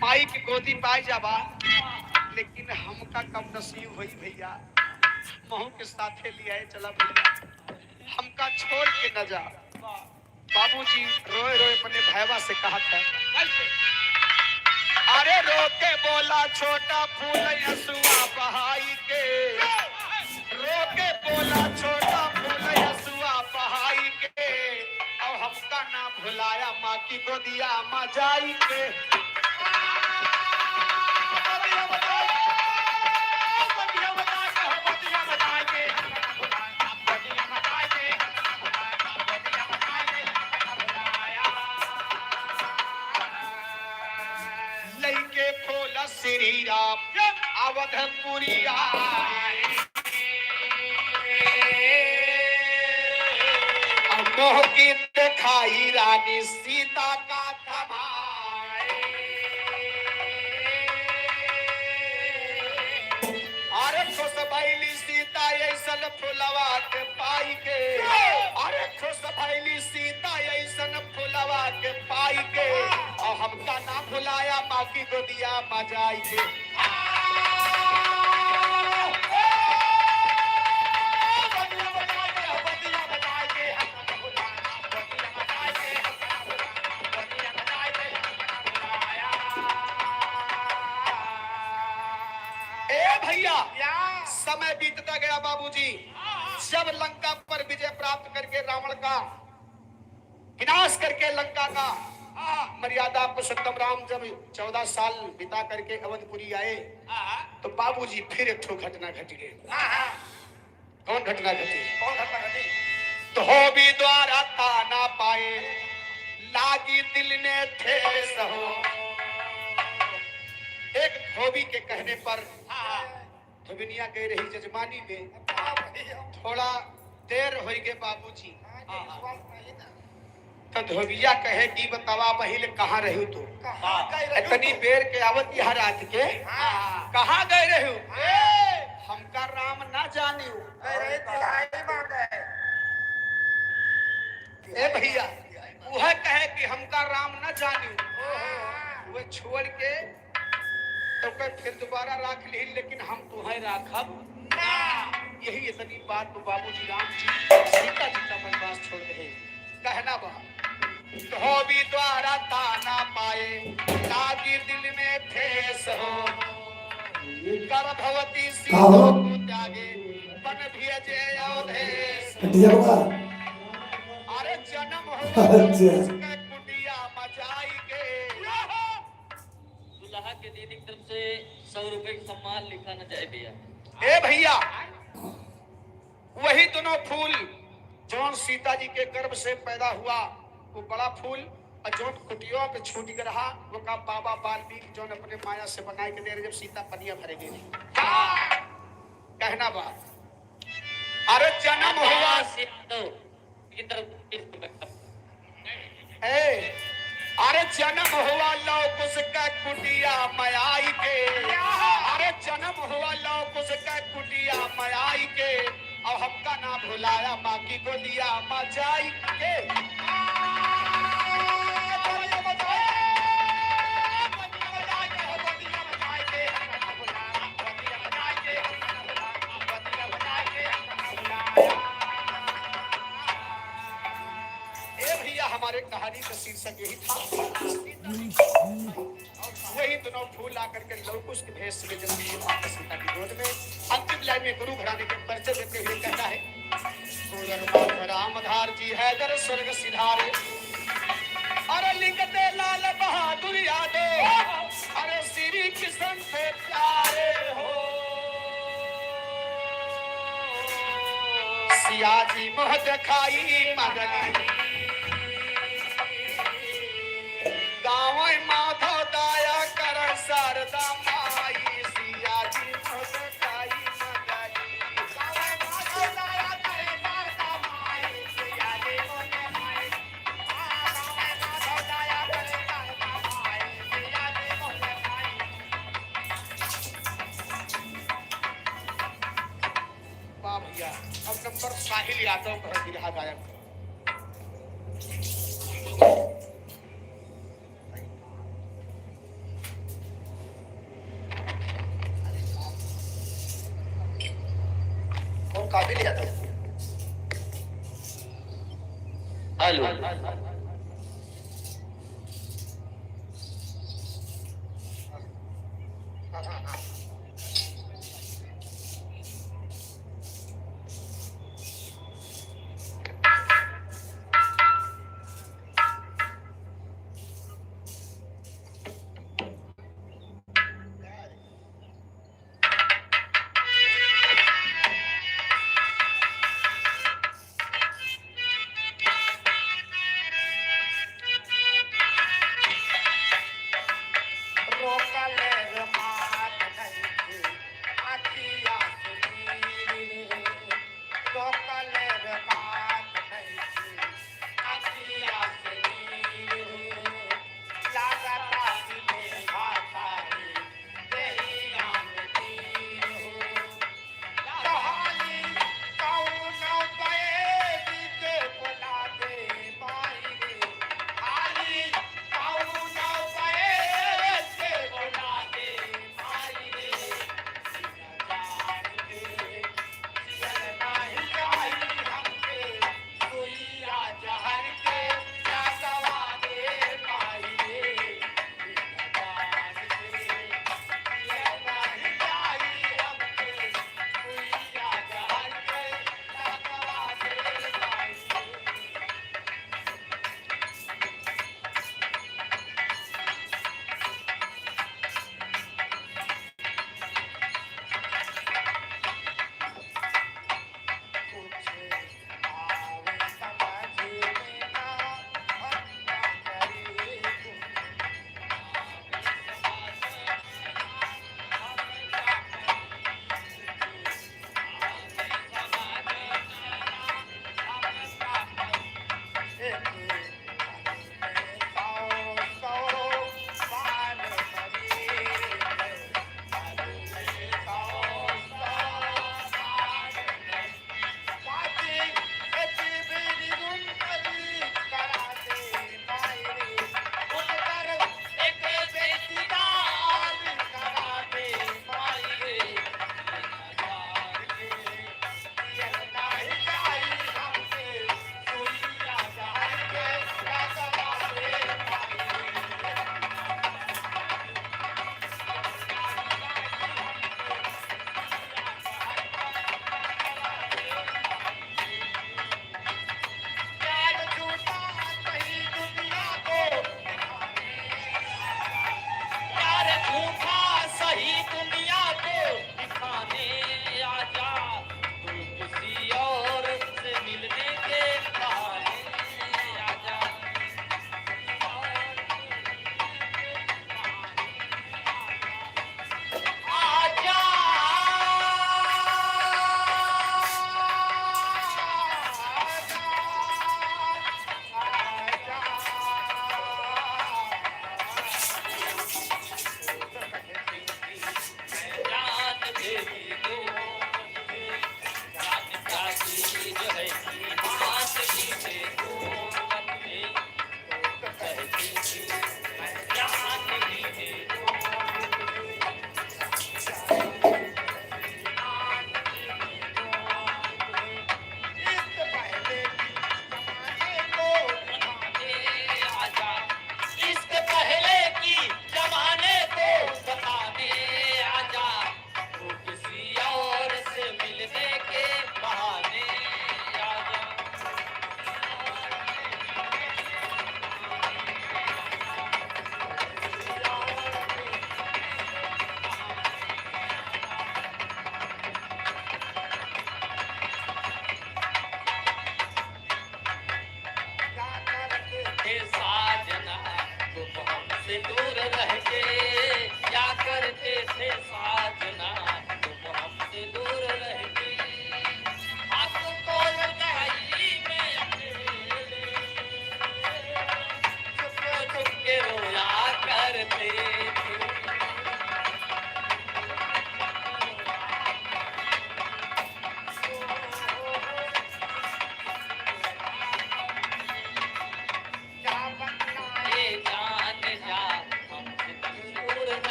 माई की गोदी पाई जावा, लेकिन हमका कब नसीब हुई भैया, महू के साथे लिया चला भैया, हमका छोड़ के न जा। बाबूजी रोए रोए अपने भैया से कहा था, अरे रो के बोला छोटा फूल यसुआ बहाई के, रो के बोला छोटा फूल यसुआ बहाई के, और हमका ना भुलाया माँ की गोदिया माँ जाई के। लइके फूल श्री राम अवधपुरी आए, मोह की दिखाई रानी सीता का थमाए। अरे खुश भइली सीता ऐसन फुलवा के पाई के, अरे खुश भइली सीता ऐसन फुलवा के पाई के, और हमका ना भुलाया माँ की गोदिया माँ जाई के। समय बीतता गया बाबूजी, जब लंका पर विजय प्राप्त करके रावण का विनाश करके लंका का मर्यादा पुरुषोत्तम राम जब 14 साल बिता करके अवधपुरी आए तो बाबूजी फिर एक ठो घटना घट गई। कौन घटना घटी? धोबी द्वारा ताना पाए लागी दिल ने ठेस हो। एक धोबी के कहने पर धोबिनिया गई रही जजमानी में, थोड़ा देर हो गए बाबूजी, तो धोबिया कहे कि बतावा बहिल कहाँ रही तू, इतनी बेर के आवत यहाँ रात के कहाँ गए रही? हमका राम ना जानी। ए भैया वह कहे कि हमका राम ना जानी, वह छोड़ के तो फिर दोबारा राख ली, लेकिन हम तुम्हें राखब। यही इतनी बात तो बाबूजी राम जी सीता जी का वनवास छोड़ रहे। कहना बा धोबी द्वारा ताना पाए लागी दिल में ठेस हो, गर्भवती सीता को त्यागे वन भेजे अवधेश। अरे जन्म हो कुटिया मचाई के। दुल्हा के दीदी की तरफ से 100 रुपए का सम्मान लिखा न जाए भैया। ए भैया वही दोनों फूल जौन सीता जी के गर्भ से पैदा हुआ वो बड़ा फूल, और जौन कुटियों पे छूट के रहा वो का बाबा वाल्मीकि जौन अपने माया से बनाए के दे रहे जब सीता पनिया भरे गई। कहना बात अरे जन्म हुआ की तरफ अरे जन्म हुआ लौकुश का कुटिया मयाई के, अरे जन्म हुआ लौकुश का कुटिया मयाई के, और हमका ना भुलाया माँ की गोदिया माँ जाई के। हमारे कहानी का शीर्षक यही था। वही दोनों फूल आकर के लवकुश के भेष में जल्दी से माता सीता की गोद में अंतिम लाइन में गुरु घराने के परिचय देते हुए कहता है रामधार जी हैदर स्वर्ग सिधारे अरे लिखते लाल बहादुर यादव अरे श्री कृष्ण से प्यारे हो सिया जी मोह दिखाई मगनी गाँव माधव दाया कर शारदा माई सिया जी मोह दिखाई मगनी गाँव माधव दाया करे शारदा माई सिया जी मोह दिखाई गाँव माधव दाया करे शारदा माई सिया जी मोह दिखाई। वाह भैया अब नंबर साहिल यादव का बिरहा गायक और काबिल यादव हेलो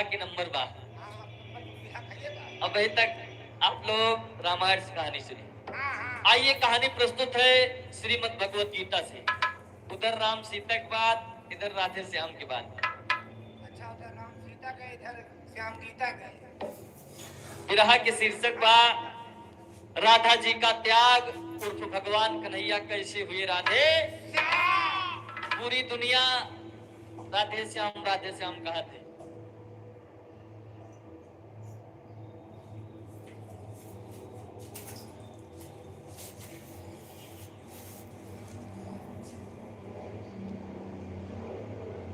बिरहा के नंबर बा। अब अभी तक आप लोग रामायण से कहानी सुनी। आइए कहानी प्रस्तुत है श्रीमद् भगवत गीता से। उधर राम सीता के बाद, इधर राधे श्याम के बाद। अच्छा उधर राम सीता के, इधर श्याम गीता के। बिरहा के शीर्षक बा राधा जी का त्याग उर्फ भगवान कन्हैया कैसे हुए राधे। पूरी दुनिया राधे श्याम कहा थे।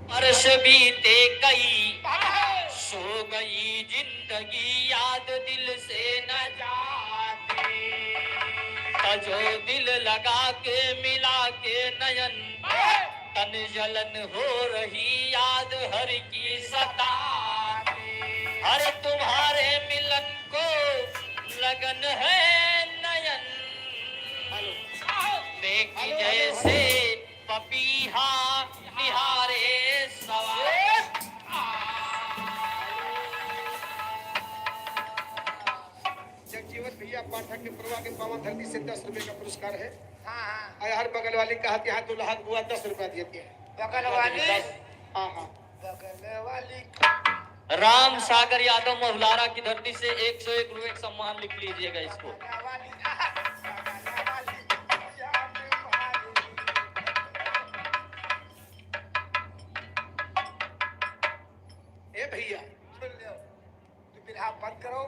वर्ष बीते कई, सो गई जिंदगी, याद दिल से न जाते। जो दिल लगा के मिला के नयन, तन जलन हो रही, याद हर की सताते। हर तुम्हारे मिलन को लगन है नयन, देखी जैसे पपीहा निहारे सवार। जगजीवन भैया पाठक के प्रवाह के पावन धरती से 10 रुपए का पुरस्कार है। हाँ और हर बगल वाली कहा यहाँ दुल्हा बुआ 10 रुपया देती है। बगल वाली, हाँ हाँ बगल वाली। राम सागर यादव महुलारा की धरती से 101 रुपए का सम्मान लिख लीजिएगा इसको। ए भैया तू बिरहा बंद करो,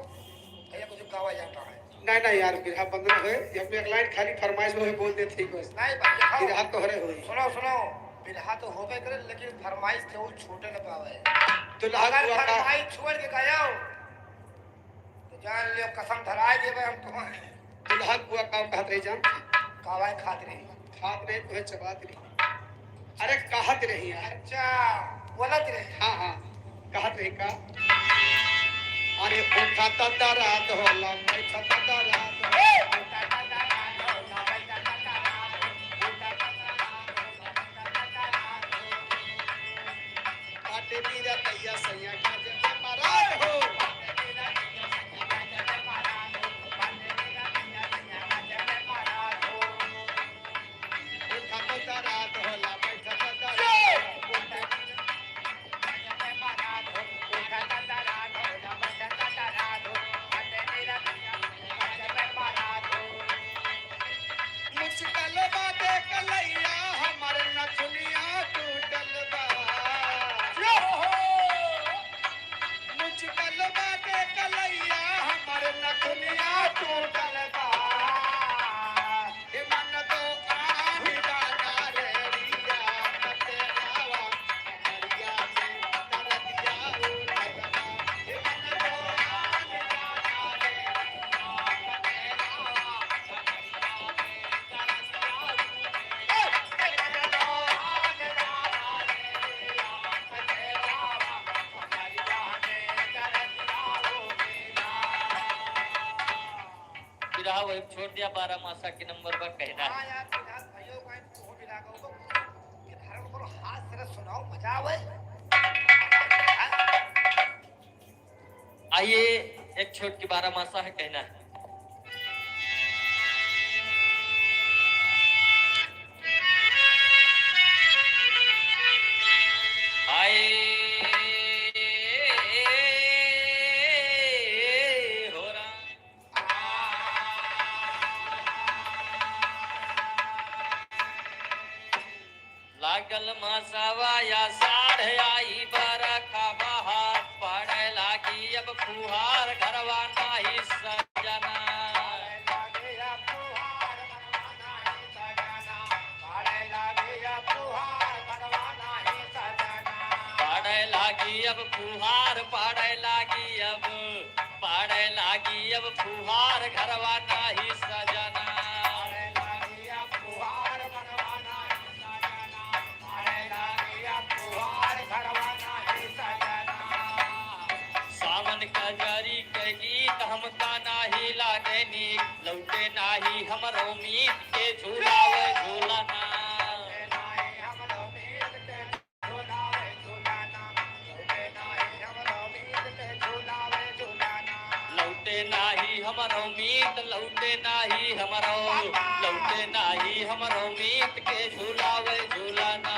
भैया मुझे गावा जाता है। नहीं नहीं यार बिरहा बंद ना हो। जब एक लाइन खाली फरमाइश में बोल देते ही बस। नहीं भैया बिरहा तो हरे हुई। सुनो बिरहा तो होबे करे, लेकिन फरमाइश के वो छूटे न पावे। दुल्हा अगर बुआ का फरमाइश छोड़ के गया तो जान लियो कसम धराए देबे हम तुम्हें। दुल्हा बुआ का कहत रही जान कावा खात रही। खात रही तो चबात रही। अरे कहत रही यार। अच्छा बोलत रही। हाँ हाँ कहत रही का। अरे उठा ता रात होला, बैठा ता रात होला। काटे मीरा तैया सैया का जब महाराज हो। उठा ता रात होला, बैठा ता मुश्किल बाटे कलैया, हमर नथुनिया टूटल बा। मुश्किल बाटे कलैया, हमर नथुनिया टूटल बा। हे मन तो आही दाना रे रिया, कते आवा हरिया में तरतिया उठल बा। हे मन तो आही दाना रे रिया, कते आवा बिरहा वही छोड़ दिया। 12 मासा के नंबर पर कहना है। हाँ यार बिरहा भाइयों को तो बिरहा को ये धर्म करो, हाथ से सुनाओ, मजा आवे। आइए एक छोट की 12 मासा है कहना है। लागल मासावा या साढ़े आई बरखा बहार, पड़े लागी अब फुहार, घरवा नाही सजना। पड़े लागी अब फुहार, पड़े लागी अब फुहार, घरवा नाही सजना। सावन का जारी के गीत हमका नाही लागे नीक, लौटे नाही हमरो मीत के झूलावे झूलना। लौटे नाही हमरो मीत, लौटे नाही हमरो, लौटे नाही हमरो मीत के झूलावे झूलाना।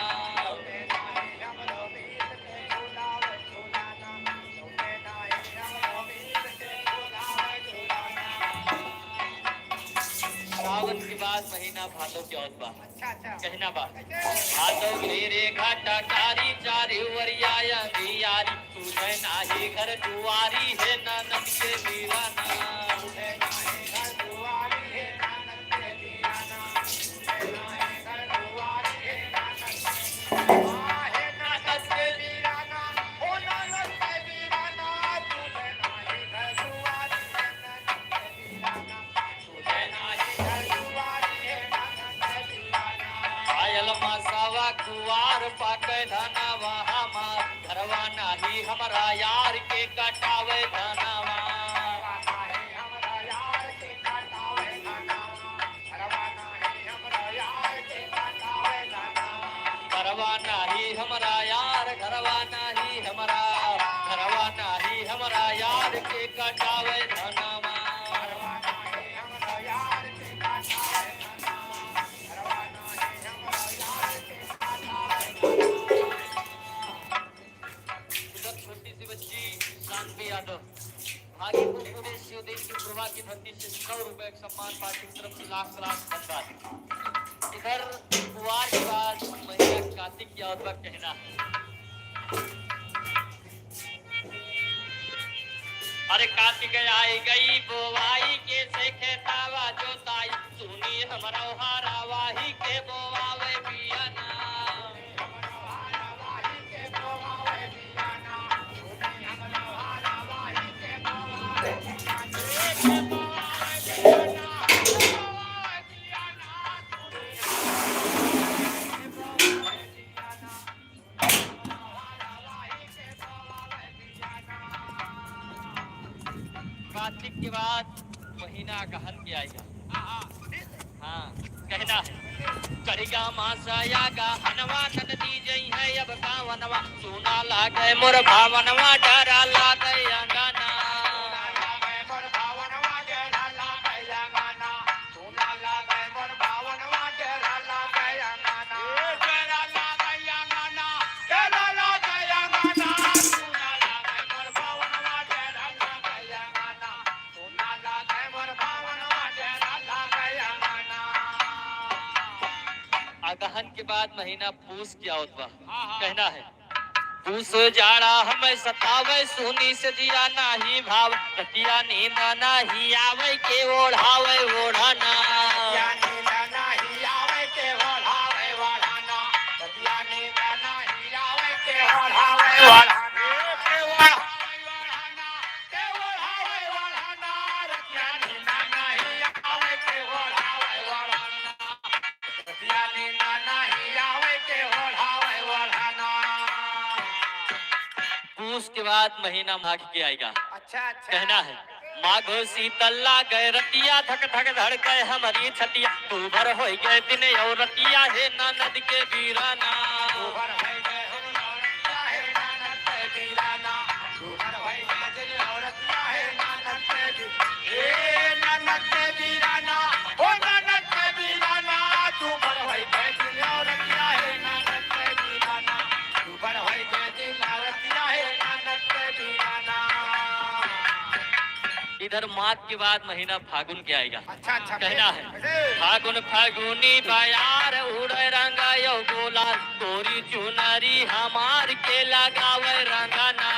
सावन के बाद महीना भादो के औत बा, कहना बा भादो मेरे घाटा कारी चारी वरिया बियारी, तुझे नाही घर दुआरी है ननद के वीराना। कुवार पाके धनवा हमार, घरवा नाही हमरा यार के कटावे धनवा। घरवा नाही हमरा यार, घरवा नाही हमरा, घरवा नाही हमरा यार के कटावे धनवा। भागीपुर प्रदेश शिवदेश की प्रभा की धरती से 100 रुपए सम्मान पार्टी की तरफ से लाख धन्यवाद। इधर कुवार के बाद महीना कार्तिक की औरत का कहना, अरे कार्तिक आई गई बोवाई के से खेतावा जोताई, सुनी हमारा हारावाही के बोवावे बियाना। कार्तिक के बाद महीना गहन के आएगा। हाँ कहना है, करिगा मासाया गा हनवा नदी जई है अब कावनवा, सोना लागे मोर भावनवा डरा लागे अंगना। गहन के बाद महीना पूस की आवत बा, कहना है पूस जाड़ा हमें सतावे, सुनी से जिया नाही भाव, रतिया नींद नाही आवे के ओढ़ावे ओढ़ाना। उसके बाद महीना माघ के आएगा। अच्छा। कहना है माघो शीतला गए रतिया, धक धक धड़ गए हमारी छतिया, तू भर हो गए दिन और रतिया है ननद के वीराना। इधर माघ के बाद महीना फागुन के आएगा। अच्छा। कहना है फागुन फागुनी बयार उड़े रंगा यो गोला, तोरी चुनरी हमार के लगावे रंगाना।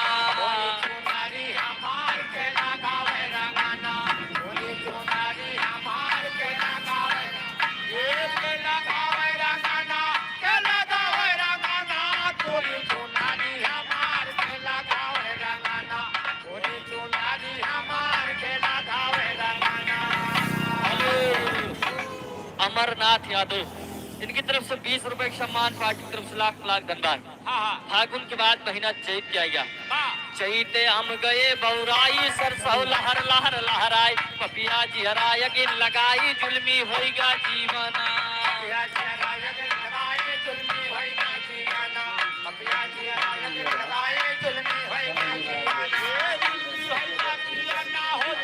अमरनाथ यादव इनकी तरफ से 20 रुपए का सम्मान, पार्टी की तरफ से लाख धन्यवाद। फागुन के बाद महीना चैत के आएगा। चैते हम गए बौराई, सरसौ लहर लहर लहराई, पपिया जी हराय गिन लगाई, जुल्मी होइगा जीवना।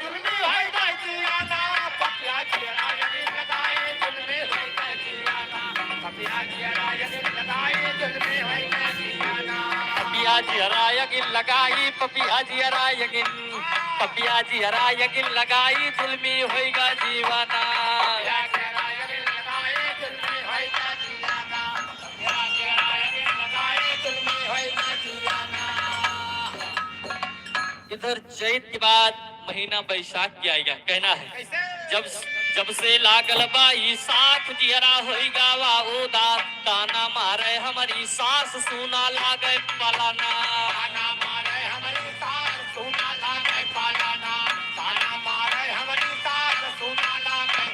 जुल्मी पपिया जी हरा यगिन लगाई, पपिया जी हरा यगिन, पपिया जी हरा यगिन लगाई, जुल्मी होएगा जीवाना। इधर चैत के बाद महीना बैसाख की आएगा, कहना है जब जब से लागल बाई साख जियरा होइगा वा ओदा, ताना मारे हमारी सास सुना लागे पालाना, ताना मारे हमारी सास सुना लागे पालाना, ताना मारे हमारी सास सुना लागे,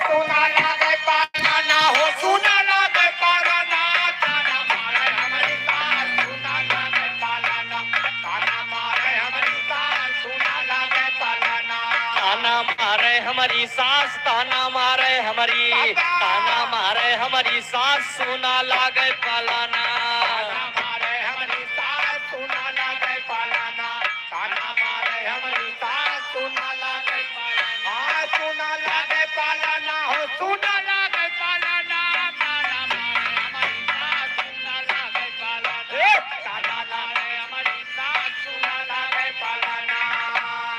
सुना लागे पालाना हो, सुना लागे पालाना, ताना मारे हमारी सास सुना लागे पालाना, ताना मारे हमारी सास सुना लागे पालाना, ताना मारे हमारी सास, ताना मारे हमारी, ताना मारे हमारी सास सुना लागे पालाना, ताना मारे हमारी सास सुना लागे पालाना, ताना मारे हमारी सास सुना लागे पालाना, हाँ सुना लागे पालाना हो, सुना लागे पालाना, ताना मारे हमारी सास सुना लागे पालाना, ताना मारे हमारी सास सुना लागे पालाना।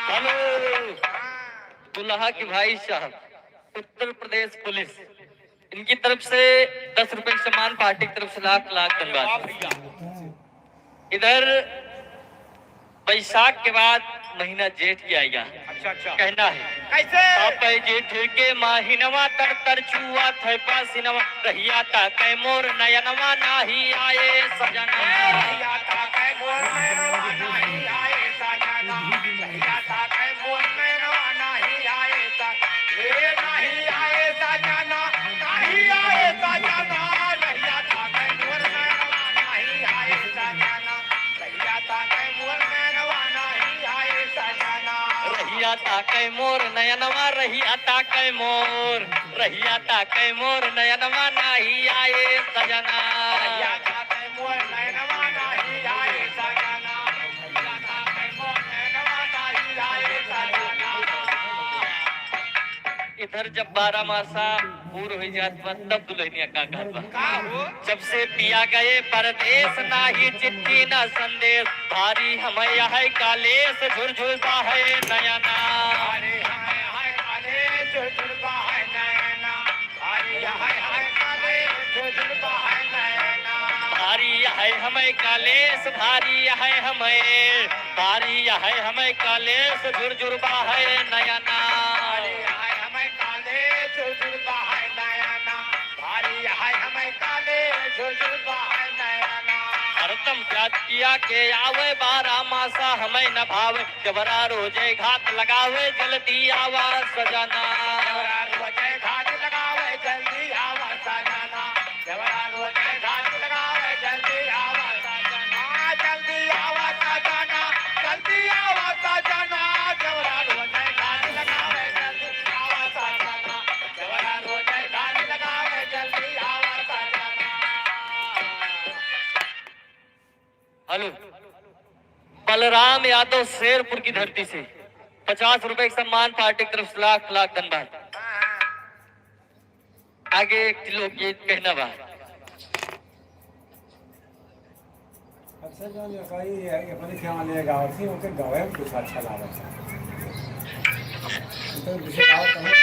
हेलो दुल्हा के भाई साहब, उत्तर प्रदेश पुलिस, इनकी तरफ से 10 रुपए सम्मान, पार्टी की तरफ से लाख लाख धन्यवाद। इधर बैसाख के बाद महीना जेठ की आएगा, अच्छा अच्छा कहना है कैसे तापै जेठ के माहिनवा तर तर चुआ थे पासिनवा, रहिया ताकै मोर नयनवा नाही आए सजना, रहिया ताकै मोर नयनवा नाही आए सजना, रहिया ताकै मोर नयनवा नाही आए सजना, ए नाही आए सजना, नाही आए सजना, रहिया ताकै मोर नयनवा नाही आए सजना, रहिया ताकै मोर नयनवा नाही आए सजना, रहिया ताकै मोर नयनवा, रहिया ताकै मोर, रहिया ताकै मोर नयनवा नाही आए सजना, रहिया ताकै मोर नयनवा नाही आए सजना, रहिया ताकै मोर नयनवा नाही आए सजना। इधर जब 12 मासा पूर हो जात बा तब दुल्हनिया का कहत बा, का हो जब से पिया गए परदेश, नाही चिट्ठी ना संदेश, भारी हमें है कालेश, झुरझुरता है नयना, अरे हाय हाय काले झुरझुरबा है नैना, अरे हाय काले झुरझुरबा है नैना, भारी है हमें कालेश, भारी है हमें, भारी है हमें कालेश, झुरझुरबा है नयना, अरे हाय हमें काले झुरझुरबा है नैना, भारी हाय हमें काले झुरझुरबा है नैना, हरदम प्यार किया के आवे 12 मासा हमें न भावे, जबरा रोजे घात लगावे जल्दी आवा सजना, जवरा रोजे घाट लगावे जल्दी आवा सजना, जवरा रोजे घाट लगावे जल्दी आवा सजना, जल्दी आवा सजना, जल्दी आवा सजना, जवरा रोजे घाट लगावे जल्दी आवा सजना, जवरा रोजे घाट लगावे जल्दी आवा सजना। हेलो बलराम यादव शेरपुर की धरती से 50 रुपए का सम्मान, पार्टी की तरफ से लाख लाख धन्यवाद। आगे एक लोकगीत कहना बा, अक्सर जो कई अपने ख्याल ले गाँव से उनके गाँव में कुछ अच्छा लगा तो दूसरे गाँव कहीं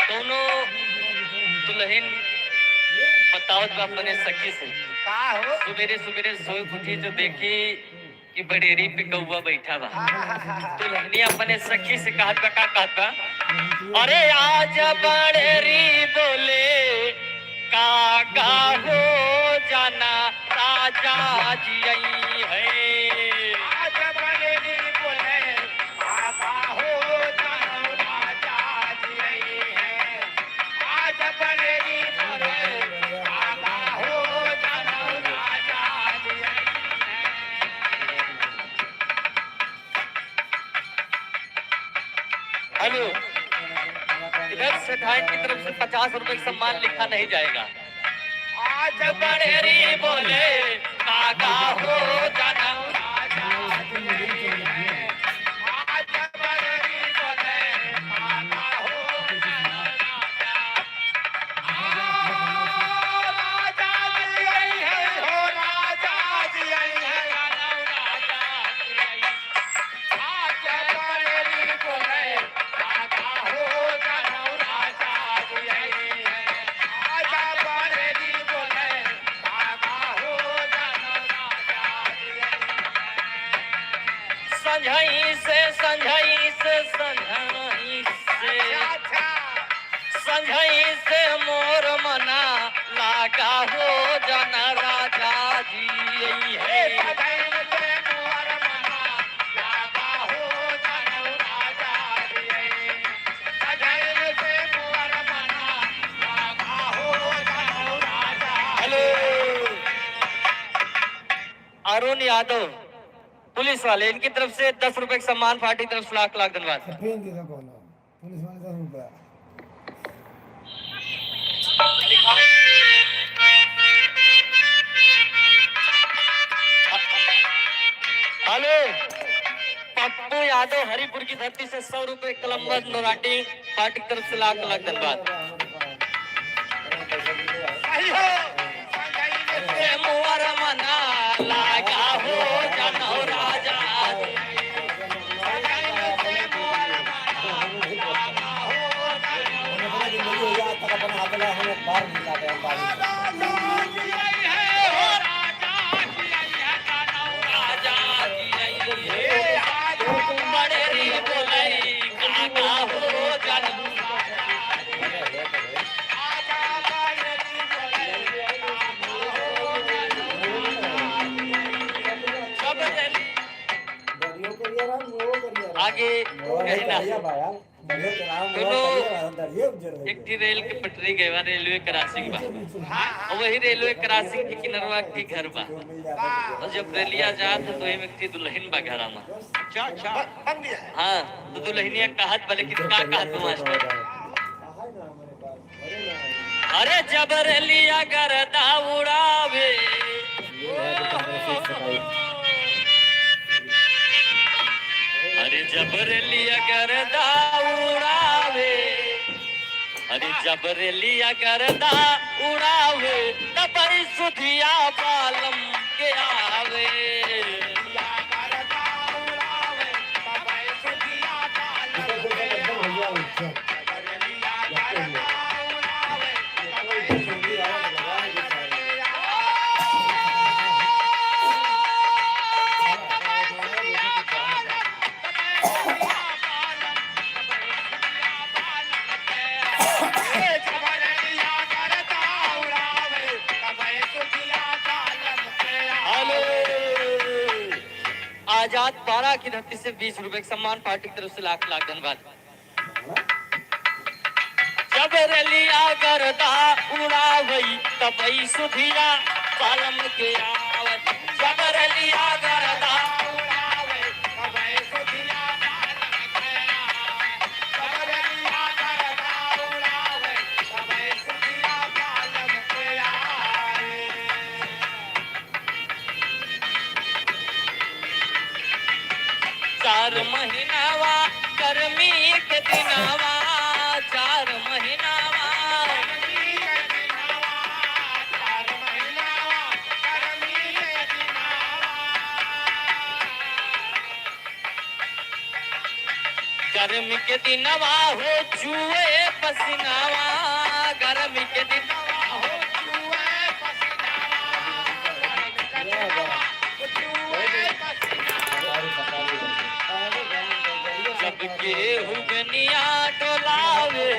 दोनों दुल्हन बताओ तो अपने सखी से, का हो सुबेरे सुबेरे सोई उठी जो देखी कि बडेरी पे कौवा बैठा बा, दुल्हनी अपने सखी से कहत बा, का कहत बा, अरे आज बडेरी बोले काका हो जाना राजा जी आई है, आज बनेली बोले काका हो जानो राजा जी आई है, आज बनेली बोले काका हो जानो राजा जी आई है। हेलो इधर से धान की तरफ से 50 रुपए सम्मान लिखा नहीं जाएगा, आज बडेरी बोले काका हो जाना राजा जी आई है, आज बनेली बोले काका हो जानो राजा संझई से संझई से मोर मना लागा हो जन राजा जी हे सदैव से मोर मना लागा हो जन राजा जी सदैव से मोर मना लागा हो जन राजा। हेलो अरुण यादव पुलिस वाले, इनकी तरफ से 10 रुपए का सम्मान, पार्टी की तरफ से लाख लाख धन्यवाद। फेंक देता कौन पुलिस वाले 10 रुपया हेलो पप्पू यादव हरिपुर की धरती से 100 रुपए कलमबंद नोराटी, पार्टी की तरफ से लाख लाख धन्यवाद। सही हो सदैव से मोर मना लागा हो जन राजा बड़ेरी बोलई काका हो जन आगे कहना एक थी रेल के पटरी गए बा, रेलवे क्रॉसिंग बा, और वही रेलवे क्रॉसिंग के किनरवा के घर बा, और जब रेलिया जात तो एक थी दुल्हन बा घर में। हाँ तो दुल्हनिया कहत बोले कि का कहत मास्टर, अरे जब रेलिया गर्दा उड़ावे अरे जबरेलिया गर्दा उड़ावे, अरे जबरेलिया गर्दा उड़ावे तब सुधिया बालम के आवे। आजाद पारा की धरती से 20 रुपए का सम्मान, पार्टी की तरफ से लाख लाख धन्यवाद। जब रेलिया गर्दा उड़ावई तबई सुधिया बालम के आवत, जब रेलिया गर्दा उड़ावई तबई सुधिया बालम के आवत, जब रेलिया गर्दा उड़ावई तबई सुधिया बालम के आवत। चार महीनावा गर्मी के दिनावा, 4 महीनावा गर्मी के दिनावा, 4 महीनावा गर्मी के दिनावा, गर्मी के दिनावा हो जुए पसीनावा, गर्मी के दिनावा हो जुए पसीनावा, गर्मी के दिनावा हो जुए पसीनावा। जब गेहूं बनिया डोलावे,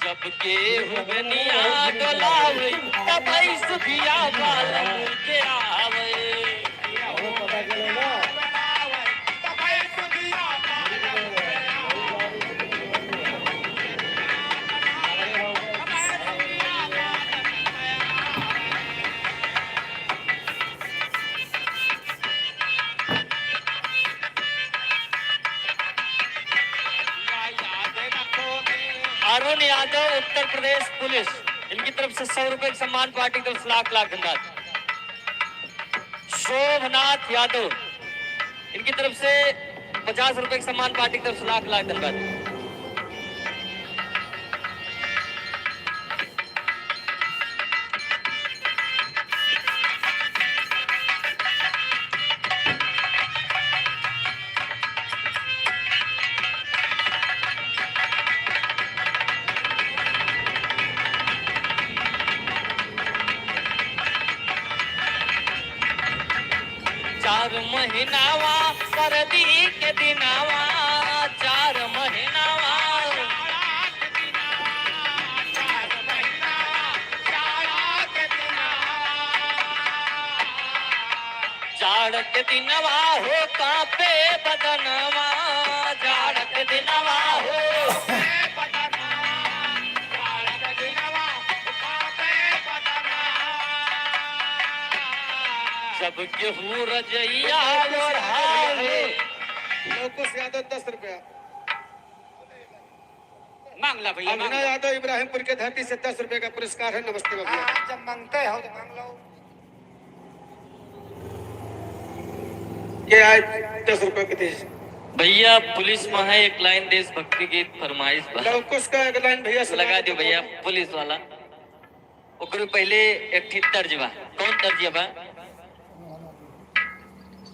जब गेहूं बनिया डोलावे तब सुधिया बालम के आवे। अरुण यादव उत्तर प्रदेश पुलिस, इनकी तरफ से 100 रुपए का सम्मान, पार्टी की तरफ से लाख लाख धन्यवाद। शोभनाथ यादव, इनकी तरफ से 50 रुपए का सम्मान, पार्टी की तरफ से लाख लाख धन्यवाद। 4 महीनावा सर्दी के दिनावा 4 महीनावा जाड़ के दिनवा हो कांपे बदनवा जाड़ के दिनवा हो जब गेहूं रजैया ओढ़ावे लौकुश यादव 10 रुपया। मांग ला भैया अभिनव यादव इब्राहिमपुर के धरती से 10 रुपए का पुरस्कार है। नमस्ते भैया। जब मांगते हो तो मांग लो। ये आए 10 रुपए के तेज। भैया पुलिस में है एक लाइन देशभक्ति गीत फरमाइश बा। लौकुश का एक लाइन भैया से लगा दियो भैया पुलिस वाला। ओकरे पहले एक ठीक तर्ज बा। कौन तर्ज बा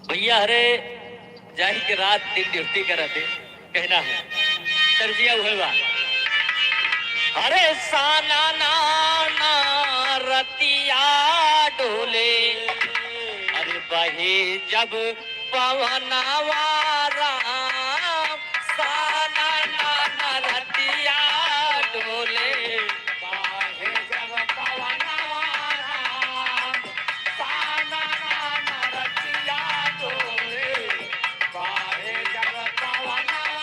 भैया? अरे जाहि के रात दिन ड्यूटी करते कहना है तर्जिया हुए बा। अरे साना नाना रतिया डोले अरे बहे जब पवनवा राम साना नाना रतिया डोले बाहे जब पवनवा राम साना नाना रतिया डोले बाहे जब पवनवा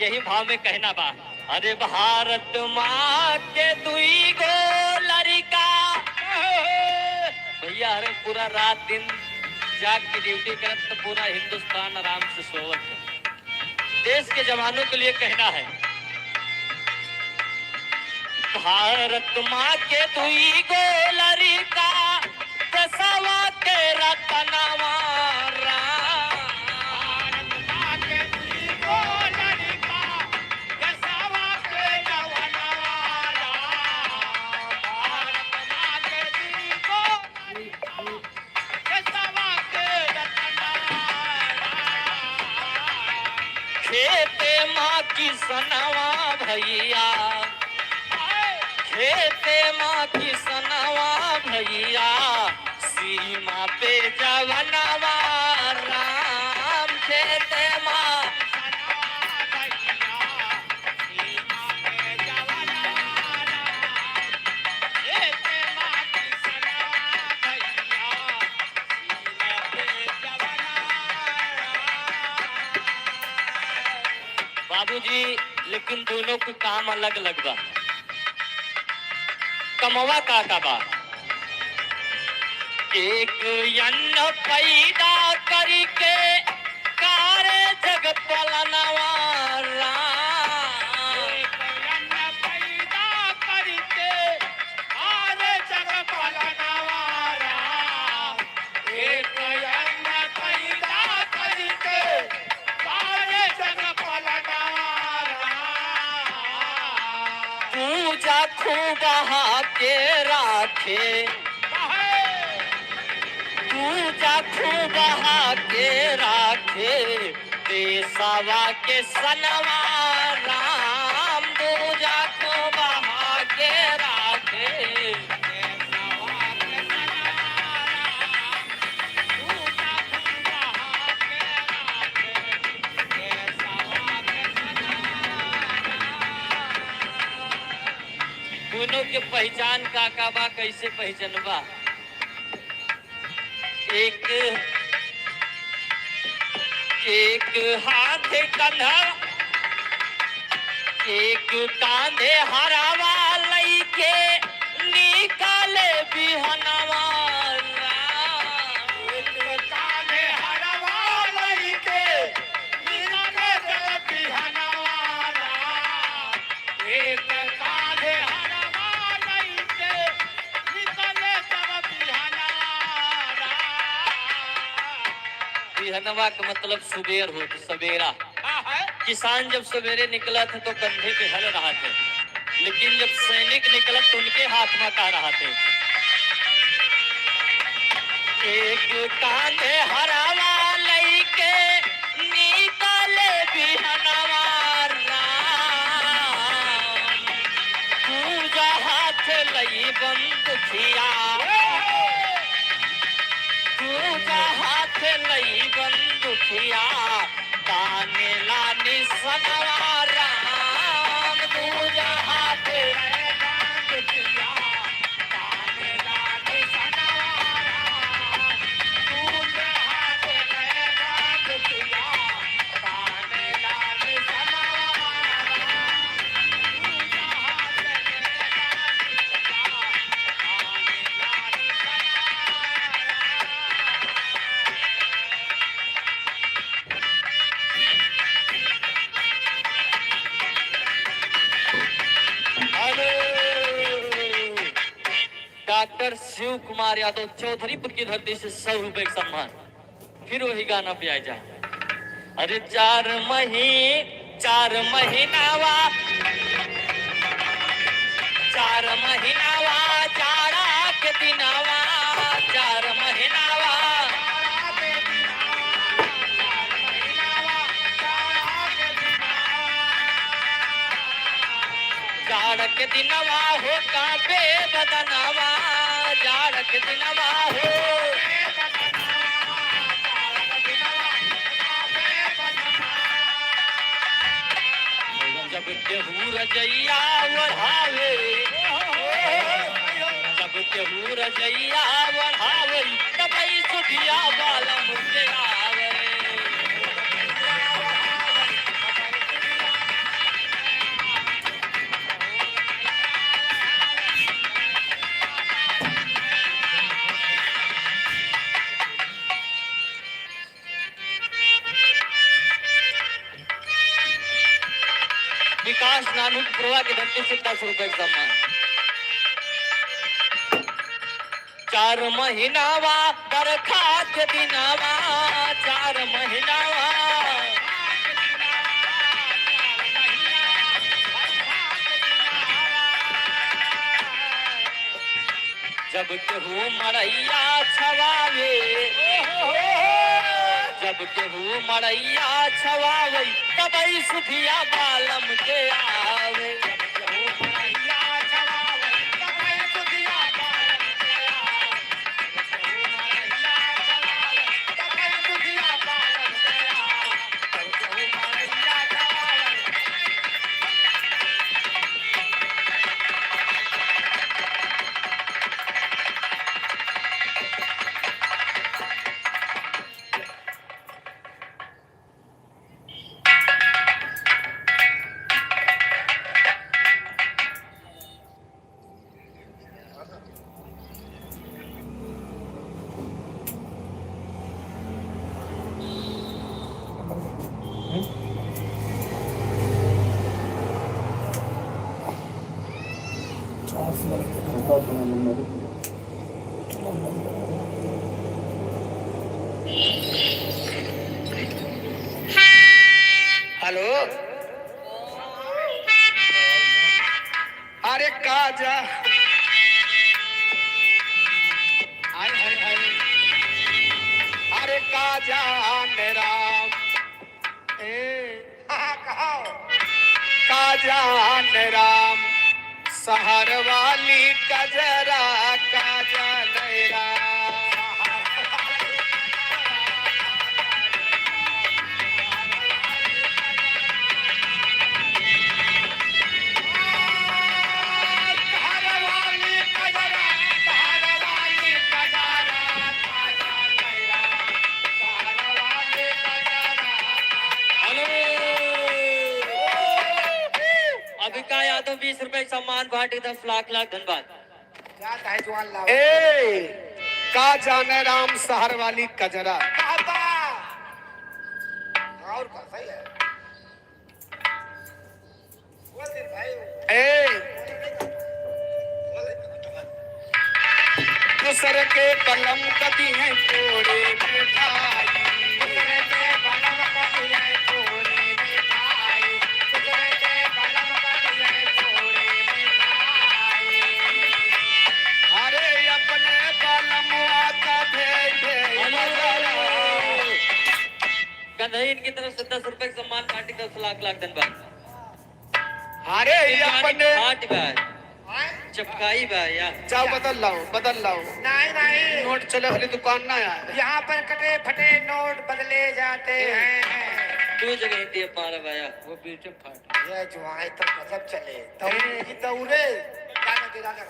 यही भाव में कहना बा। अरे भारत माँ के दुई गो लड़का भैया अरे पूरा रात दिन जाग की ड्यूटी करत तो पूरा हिंदुस्तान आराम से सोवत है। देश के जवानों के लिए कहना है भारत माँ के दुई गो लड़का दसवा के रतनवा खेते माँ की सनवा भैया खेते माँ की सनवा भैया सीमा पे जवनवा राम खेते माँ बाबूजी लेकिन दोनों के काम अलग अलग बा। कमवा का बा एक अन्न पैदा करके कारे जग पलनवा पूजा खूबहा के राखे पूजा खूबहा के राखे देशवा के सनवा राम पूजा खूबहा के राखे दोनों के पहचान का बा कैसे पहचानबा? एक हाथ कंधा एक कांधे हरावा लईके निकाले बिहनवा बिहनवा का मतलब सुबेर हो सवेरा। किसान जब सवेरे निकला था तो कंधे पे हल रहा था, लेकिन जब सैनिक निकला तो उनके हाथ में का रहा थे। एक कांधे हरावा लईके निकाले बिहनवा राम पूजा हाथ लई बंदुखिया दूजा हाथ लई बंदुखिया ताने लानी सनवा राम दूजा हाथ बंदुखिया ताने लानी सनवा राम दूजा हाथ बंदुखिया ताने लानी सनवा डॉक्टर शिव कुमार यादव चौधरीपुर की धरती से 100 रुपए का सम्मान। फिर वही गाना पे आ जाए। अरे 4 महीनावा 4 महीनावा जाड़ा के दिनावा 4 महीनावा जाड़ के दिनवा हो काबे बदनवा जाड़ के दिनवा हो जब केहू रजैया बढ़ावे जब केहू रजैया बढ़ावे तब सुधिया बालम के आवे विकास नानू प्रभा की धरती से 10 रुपए का सम्मान। 4 महीनावा बरखा के दिनावा 4 महीनावा जब केहू मड़ैया छवावे जब केहू मड़ैया छवावे तब सुधिया बालम के आवे जब केहू मड़ैया छवावे तब सुधिया बालम के आवे जब केहू मड़ैया छवावे तब सुधिया बालम के आवे जब केहू मड़ैया छवावे हेलो अरे काजा हाय हाय हाय अरे काजा मेरा काजा राम सहर वाली कजरा काजा मेरा अभिका यादव 20 रुपए सम्मान पार्टी 10 लाख धन्यवाद। ए का जाने राम सहर वाली कजरा और का सही है ए दूसरे के कलम कदी है तोड़े मिठाई दूसरे के कलम कदी है तोड़े मिठाई दूसरे के कलम कदी है तोड़े मिठाई अरे अपने कलम आता भेजे गंधहीन की तरफ से 10 रुपए सम्मान पार्टी 10 लाख धन्यवाद। अरे अपने पार्टी चपकाई बा या जाओ बदल लाओ बदल लाओ। नहीं नहीं, नोट चले वाली दुकान ना यार। यहाँ पर कटे फटे नोट बदले जाते हैं। दो जगह दिए पार बाया वो पीछे फाट। ये जुआई तो गजब चले, दौड़े गाना दे गाना।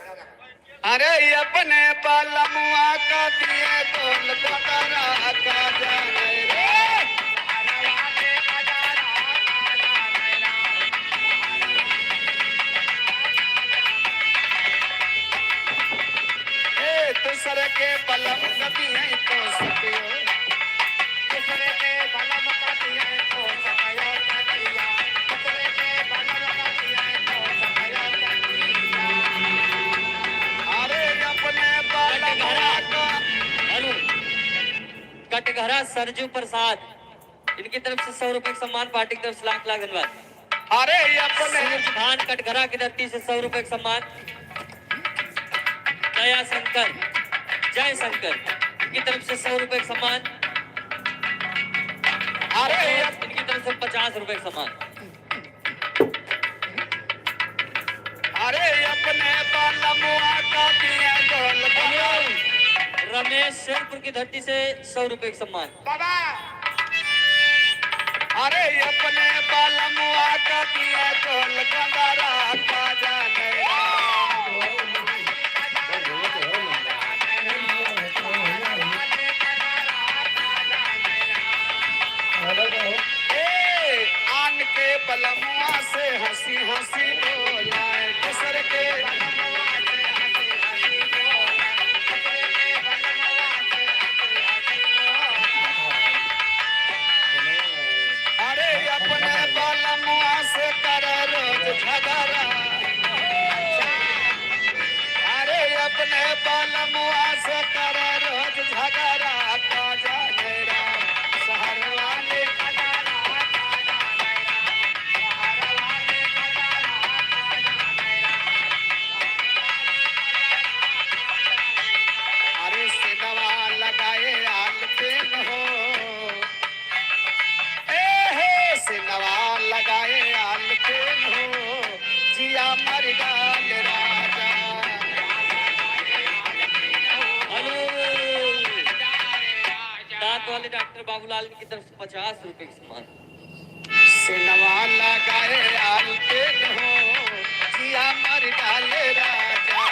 अरे अपने पालमुआ का दिए गोल गदरा का जाने रे। दूसरे के बलम कभी है तो सकियो, दूसरे के बलम का दिए तो सकियो कटिया, दूसरे के बलम का दिए तो सकियो कटिया। अरे अपने पालमुआ का। हेलो कटघरा सरजू प्रसाद इनकी तरफ से 100 रुपए का सम्मान, पार्टी की तरफ से लाख धन्यवाद। अरे अपने सूरज खान कटघरा की धरती से 100 रुपए का सम्मान। दया शंकर जय शंकर इनकी तरफ से 100 रुपए का सम्मान। अरे इनकी तरफ से 50 रुपए का सम्मान। अरे अपने पालमुआ का दिए गोल गदरा। रमेश शेरपुर की धरती से 100 रुपए का सम्मान। बाबा अरे अपने पालमुआ का दिए गोल गदरा का जाने ए आन के बलमुआ से हंसी हंसी बोलाए दूसरे के। अरे अपने बलमुआ से कर रोज झगड़ा। अरे अपने बलमुआ से कर रोज झगड़ा का जाने राम शहर वाले। अरे सिनवा लगाए आल पे न हो, ए सिनवा लगाए आल पे न हो, जिया मर गाल राजा। हेलो दांत वाले डॉक्टर बाबूलाल की तरफ से 50 रुपए का सम्मान। सिनवा लगाए आल पे न हो, जिया मर गाल राजा।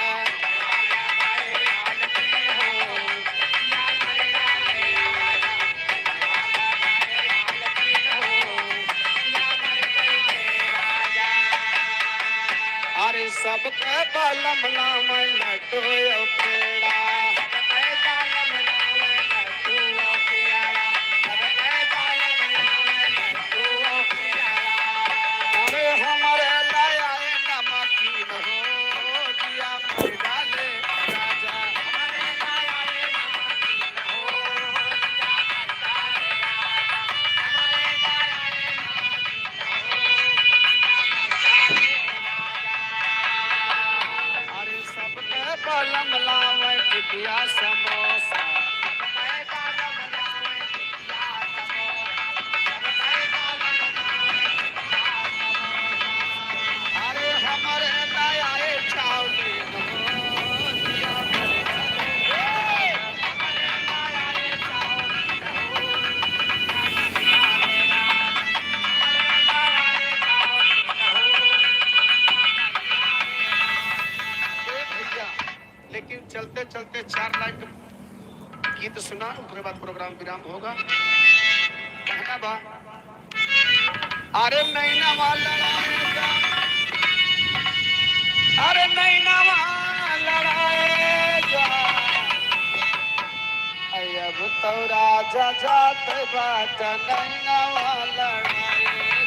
अरे सबके बलम लाम लटोयो पेड़ा। अरे हमारे लाया नमकीन हो, जिया मर गाले राजा। अरे सबके बलम लावे टिकिया समोसा। अरे हमारे लाया चावली हो, जिया मर गाले। भैया लेकिन चलते चलते 4 लाइन गीत सुना, उसके बाद प्रोग्राम विराम होगा। कहना बा अरे नैना वाला लड़ाएगा, अरे नैना वाला लड़ाएगा। अब तो राजा जात बात नैना वाला लड़ाएगा।